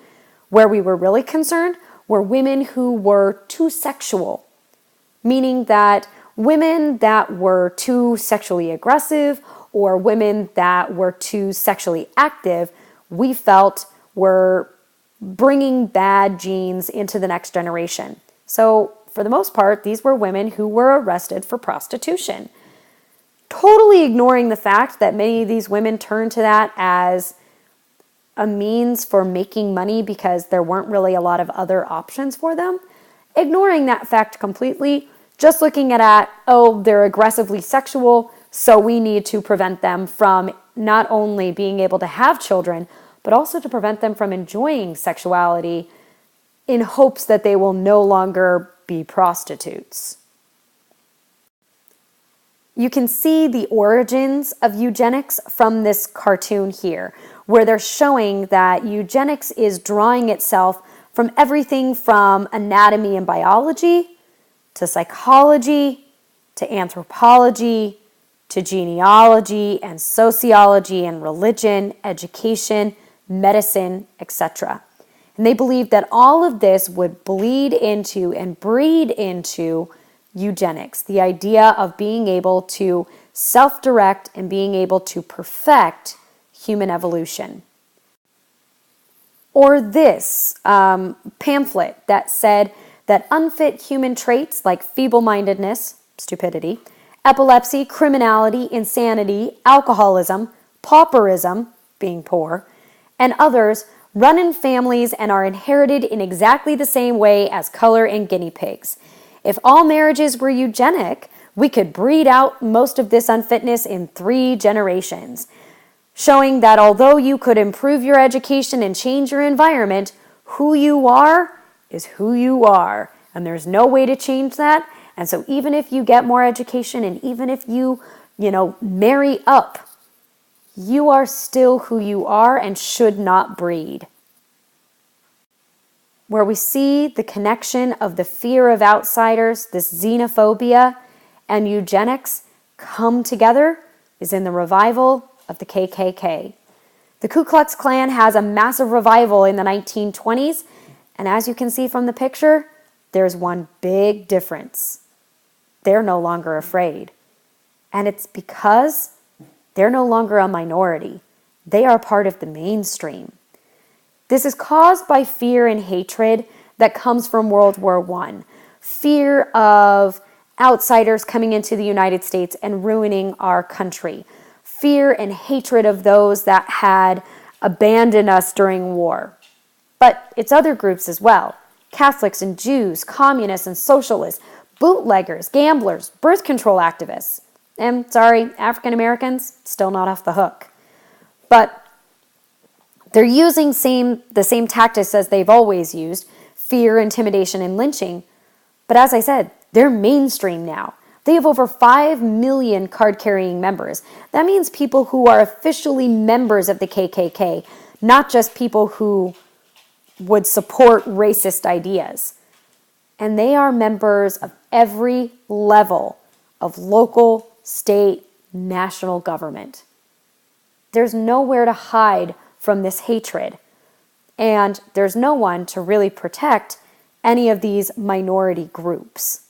Where we were really concerned were women who were too sexual, meaning that women that were too sexually aggressive or women that were too sexually active, we felt were bringing bad genes into the next generation. So for the most part, these were women who were arrested for prostitution, totally ignoring the fact that many of these women turned to that as a means for making money because there weren't really a lot of other options for them. Ignoring that fact completely, just looking at, oh, they're aggressively sexual, so we need to prevent them from not only being able to have children, but also to prevent them from enjoying sexuality in hopes that they will no longer be prostitutes. You can see the origins of eugenics from this cartoon here, where they're showing that eugenics is drawing itself from everything from anatomy and biology, to psychology, to anthropology, to genealogy and sociology and religion, education, medicine, etc. And they believed that all of this would bleed into and breed into eugenics, the idea of being able to self-direct and being able to perfect human evolution. Or this pamphlet that said that unfit human traits like feeble-mindedness, stupidity, epilepsy, criminality, insanity, alcoholism, pauperism, being poor, and others run in families and are inherited in exactly the same way as color and guinea pigs. If all marriages were eugenic, we could breed out most of this unfitness in 3 generations, showing that although you could improve your education and change your environment, who you are is who you are, and there's no way to change that. And so even if you get more education and even if you marry up, you are still who you are and should not breed. Where we see the connection of the fear of outsiders, this xenophobia, and eugenics come together is in the revival of the KKK. The Ku Klux Klan has a massive revival in the 1920s, and as you can see from the picture, there's one big difference. They're no longer afraid. And it's because they're no longer a minority. They are part of the mainstream. This is caused by fear and hatred that comes from World War I. Fear of outsiders coming into the United States and ruining our country. Fear and hatred of those that had abandoned us during war. But it's other groups as well. Catholics and Jews, communists and socialists, bootleggers, gamblers, birth control activists. And sorry, African Americans, still not off the hook. But they're using the same tactics as they've always used, fear, intimidation, and lynching. But as I said, they're mainstream now. They have over 5 million card-carrying members. That means people who are officially members of the KKK, not just people who would support racist ideas. And they are members of every level of local, state, national government. There's nowhere to hide from this hatred, and there's no one to really protect any of these minority groups.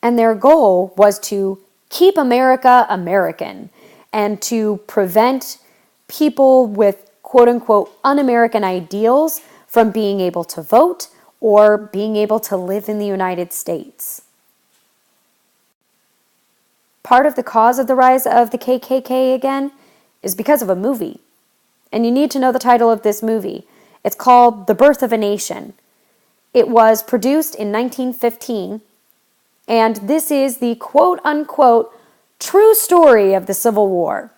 And their goal was to keep America American and to prevent people with quote-unquote un-American ideals from being able to vote or being able to live in the United States. Part of the cause of the rise of the KKK, again, is because of a movie. And you need to know the title of this movie. It's called The Birth of a Nation. It was produced in 1915, and this is the quote-unquote true story of the Civil War.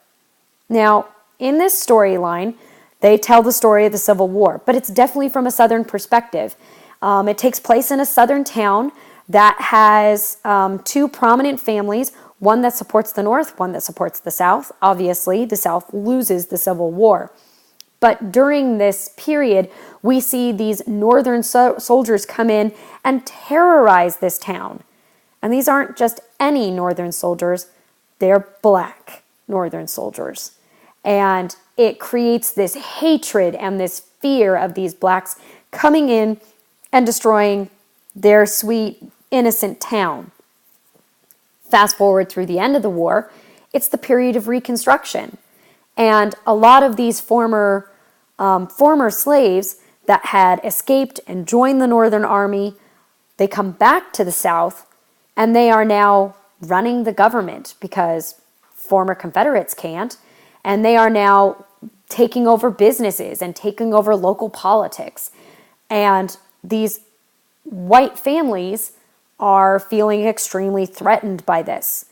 Now, in this storyline, they tell the story of the Civil War, but it's definitely from a Southern perspective. It takes place in a Southern town that has 2 prominent families, one that supports the North, one that supports the South. Obviously, the South loses the Civil War. But during this period, we see these Northern soldiers come in and terrorize this town. And these aren't just any Northern soldiers, they're black Northern soldiers. And it creates this hatred and this fear of these blacks coming in and destroying their sweet, innocent town. Fast forward through the end of the war, it's the period of Reconstruction. And a lot of these former slaves that had escaped and joined the Northern Army, they come back to the South, and they are now running the government because former Confederates can't, and they are now taking over businesses and taking over local politics. And these white families are feeling extremely threatened by this.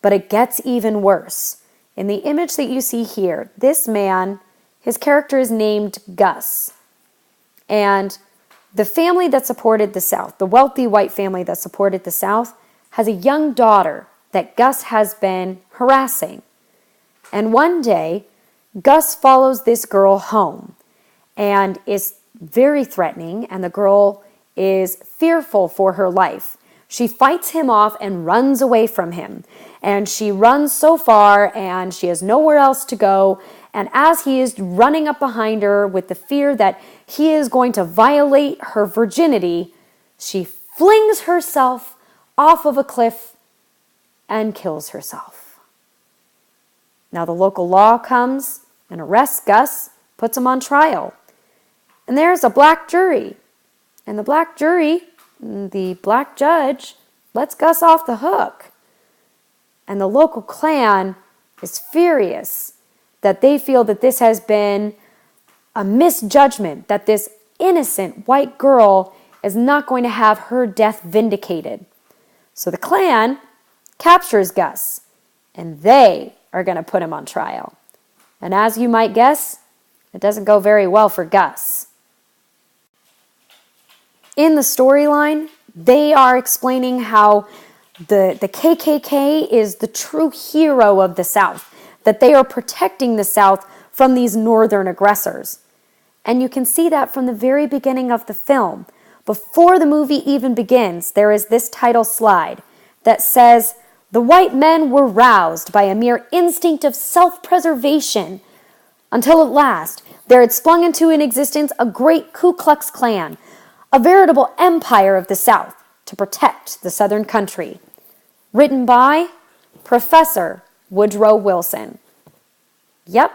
But it gets even worse. In the image that you see here, this man, his character is named Gus. And the family that supported the South, the wealthy white family that supported the South, has a young daughter that Gus has been harassing. And one day, Gus follows this girl home and is very threatening, and the girl is fearful for her life. She fights him off and runs away from him. And she runs so far and she has nowhere else to go. And as he is running up behind her with the fear that he is going to violate her virginity, she flings herself off of a cliff and kills herself. Now the local law comes and arrests Gus, puts him on trial. And there's a black jury. And the black jury, the black judge, lets Gus off the hook. And the local clan is furious that they feel that this has been a misjudgment, that this innocent white girl is not going to have her death vindicated. So the clan captures Gus, and they are going to put him on trial. And as you might guess, it doesn't go very well for Gus. In the storyline, they are explaining how the KKK is the true hero of the South, that they are protecting the South from these northern aggressors. And you can see that from the very beginning of the film. Before the movie even begins, there is this title slide that says, "The white men were roused by a mere instinct of self-preservation until at last there had sprung into existence a great Ku Klux Klan, a veritable empire of the South to protect the Southern country." Written by Professor Woodrow Wilson. Yep,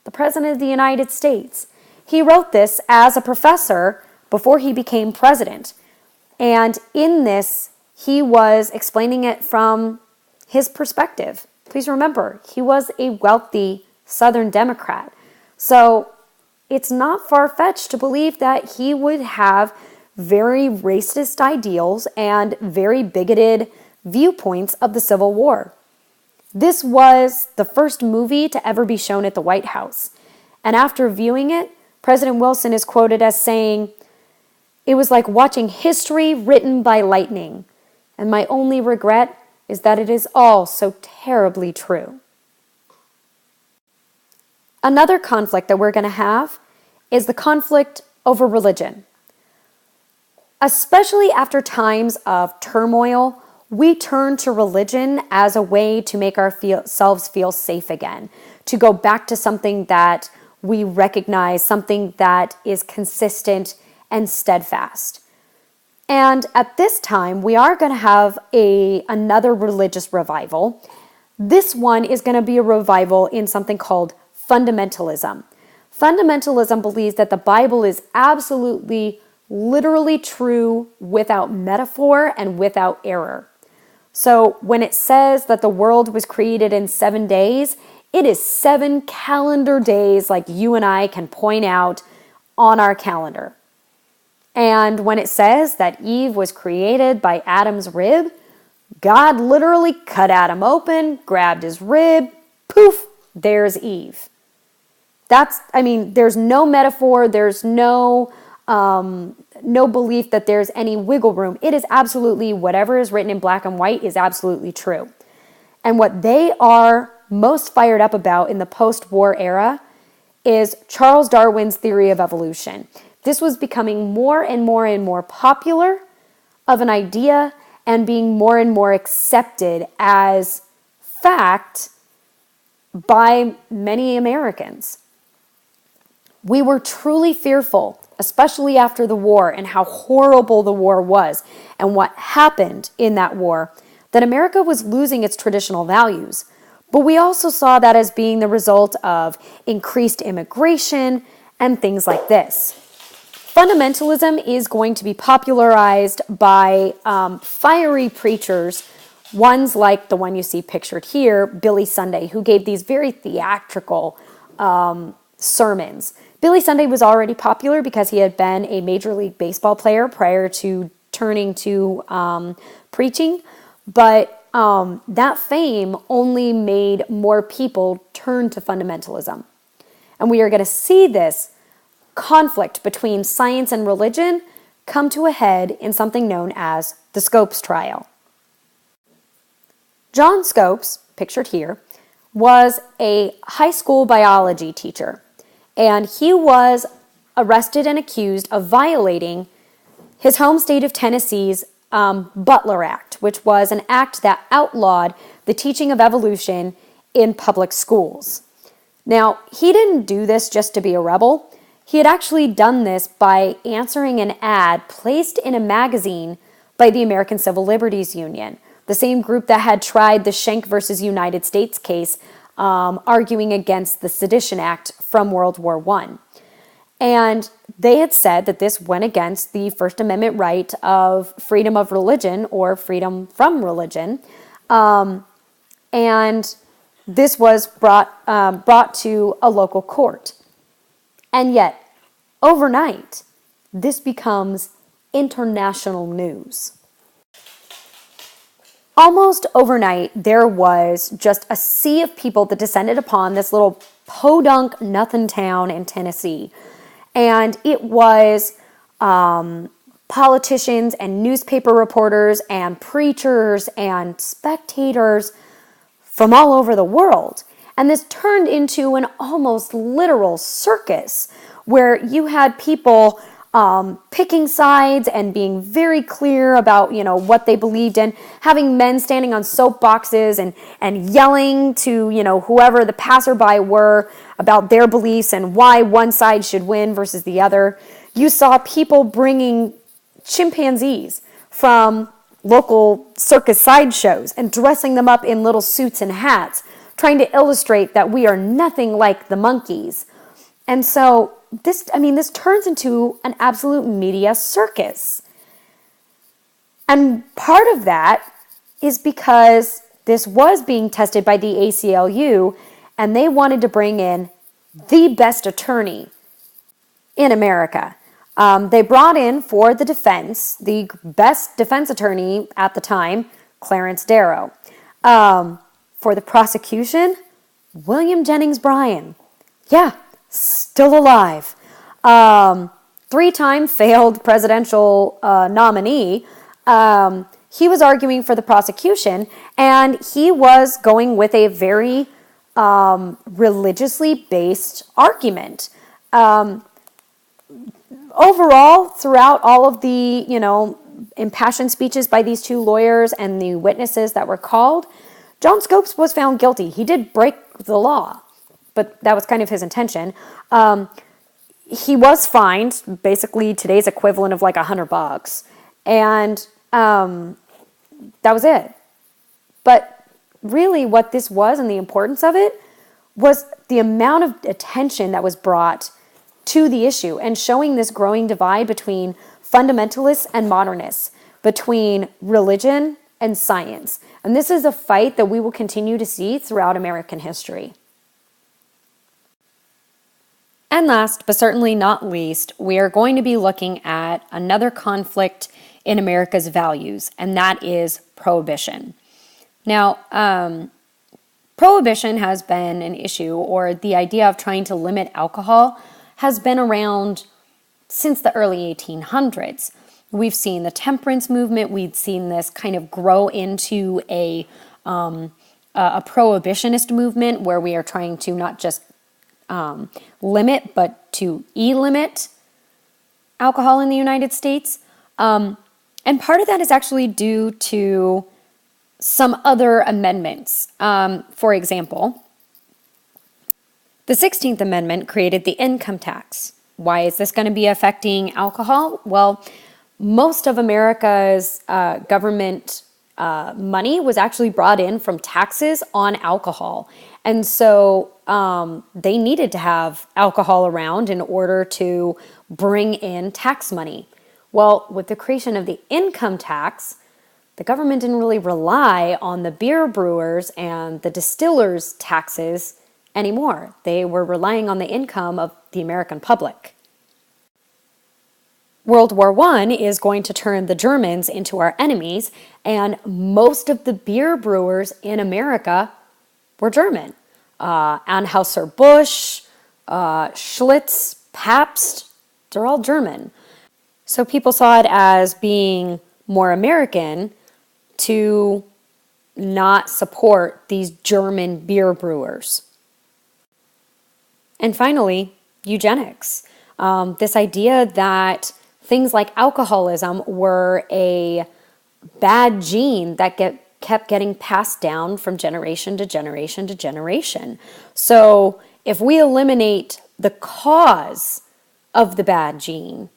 the President of the United States. He wrote this as a professor before he became president. And in this, he was explaining it from his perspective. Please remember, he was a wealthy Southern Democrat. So it's not far-fetched to believe that he would have very racist ideals and very bigoted viewpoints of the Civil War. This was the first movie to ever be shown at the White House. And after viewing it, President Wilson is quoted as saying, "It was like watching history written by lightning. And my only regret is that it is all so terribly true." Another conflict that we're going to have is the conflict over religion. Especially after times of turmoil, we turn to religion as a way to make ourselves feel safe again, to go back to something that we recognize, something that is consistent and steadfast. And at this time, we are going to have another religious revival. This one is going to be a revival in something called fundamentalism. Fundamentalism believes that the Bible is absolutely, literally true without metaphor and without error. So when it says that the world was created in 7 days, it is 7 calendar days like you and I can point out on our calendar. And when it says that Eve was created by Adam's rib, God literally cut Adam open, grabbed his rib, poof, there's Eve. There's no metaphor, there's no belief that there's any wiggle room. It is absolutely, whatever is written in black and white is absolutely true. And what they are most fired up about in the post-war era is Charles Darwin's theory of evolution. This was becoming more and more and more popular of an idea and being more and more accepted as fact by many Americans. We were truly fearful, especially after the war and how horrible the war was and what happened in that war, that America was losing its traditional values. But we also saw that as being the result of increased immigration and things like this. Fundamentalism is going to be popularized by fiery preachers, ones like the one you see pictured here, Billy Sunday, who gave these very theatrical sermons. Billy Sunday was already popular because he had been a Major League Baseball player prior to turning to preaching, but that fame only made more people turn to fundamentalism. And we are going to see this conflict between science and religion come to a head in something known as the Scopes trial. John Scopes, pictured here, was a high school biology teacher, and he was arrested and accused of violating his home state of Tennessee's Butler Act, which was an act that outlawed the teaching of evolution in public schools. Now, he didn't do this just to be a rebel. He had actually done this by answering an ad placed in a magazine by the American Civil Liberties Union, the same group that had tried the Schenck versus United States case, arguing against the Sedition Act from World War I. And they had said that this went against the First Amendment right of freedom of religion or freedom from religion. And this was brought to a local court. And yet, overnight, this becomes international news. Almost overnight, there was just a sea of people that descended upon this little podunk nothing town in Tennessee. And it was politicians and newspaper reporters and preachers and spectators from all over the world. And this turned into an almost literal circus where you had people picking sides and being very clear about, what they believed in, having men standing on soapboxes and yelling to, whoever the passerby were about their beliefs and why one side should win versus the other. You saw people bringing chimpanzees from local circus sideshows and dressing them up in little suits and hats, trying to illustrate that we are nothing like the monkeys. And so this turns into an absolute media circus. And part of that is because this was being tested by the ACLU, and they wanted to bring in the best attorney in America. They brought in for the defense, the best defense attorney at the time, Clarence Darrow. For the prosecution, William Jennings Bryan. Yeah, still alive. 3-time failed presidential nominee. He was arguing for the prosecution, and he was going with a very religiously based argument. Overall, throughout all of the, impassioned speeches by these two lawyers and the witnesses that were called, John Scopes was found guilty. He did break the law, but that was kind of his intention. He was fined, basically today's equivalent of like $100, and that was it. But really what this was and the importance of it was the amount of attention that was brought to the issue and showing this growing divide between fundamentalists and modernists, between religion and science. And this is a fight that we will continue to see throughout American history. And last, but certainly not least, we are going to be looking at another conflict in America's values, and that is prohibition. Now, prohibition has been an issue, or the idea of trying to limit alcohol has been around since the early 1800s. We've seen the temperance movement. We've seen this kind of grow into a prohibitionist movement where we are trying to not just limit, but to limit alcohol in the United States. And part of that is actually due to some other amendments. For example, the 16th Amendment created the income tax. Why is this going to be affecting alcohol? Well, most of America's government money was actually brought in from taxes on alcohol. And so they needed to have alcohol around in order to bring in tax money. Well, with the creation of the income tax, the government didn't really rely on the beer brewers and the distillers' taxes anymore. They were relying on the income of the American public. World War I is going to turn the Germans into our enemies, and most of the beer brewers in America were German. Anheuser-Busch, Schlitz, Pabst, they're all German. So people saw it as being more American to not support these German beer brewers. And finally, eugenics. This idea that things like alcoholism were a bad gene that kept getting passed down from generation to generation to generation. So if we eliminate the cause of the bad gene,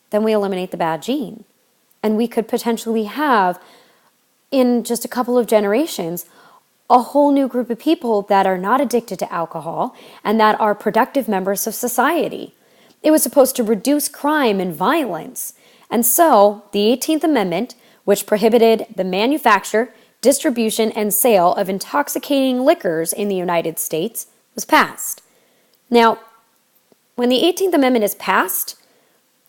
then we eliminate the bad gene. And we could potentially have, in just a couple of generations, a whole new group of people that are not addicted to alcohol and that are productive members of society. It was supposed to reduce crime and violence. And so the 18th Amendment, which prohibited the manufacture, distribution, and sale of intoxicating liquors in the United States, was passed. Now, when the 18th Amendment is passed,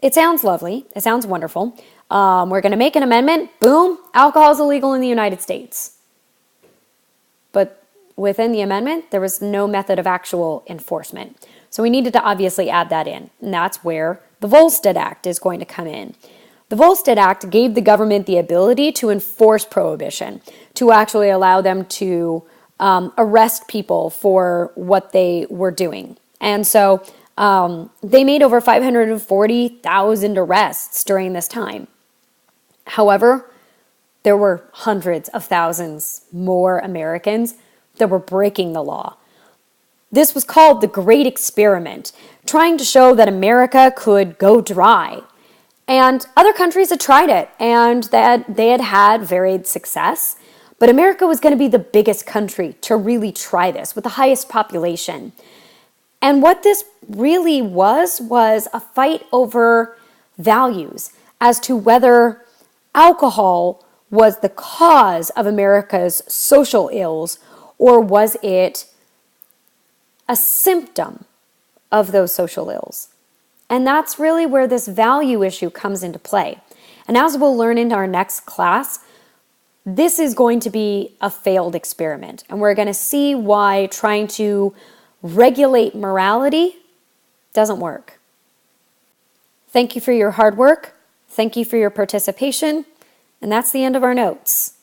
it sounds lovely. It sounds wonderful. We're going to make an amendment. Boom, alcohol is illegal in the United States. But within the amendment, there was no method of actual enforcement. So we needed to obviously add that in. And that's where the Volstead Act is going to come in. The Volstead Act gave the government the ability to enforce prohibition, to actually allow them to arrest people for what they were doing. And so they made over 540,000 arrests during this time. However, there were hundreds of thousands more Americans that were breaking the law. This was called the Great Experiment, trying to show that America could go dry. And other countries had tried it, and they had had varied success. But America was going to be the biggest country to really try this, with the highest population. And what this really was a fight over values as to whether alcohol was the cause of America's social ills, or was it a symptom of those social ills? And that's really where this value issue comes into play. And as we'll learn in our next class, this is going to be a failed experiment. And we're going to see why trying to regulate morality doesn't work. Thank you for your hard work. Thank you for your participation. And that's the end of our notes.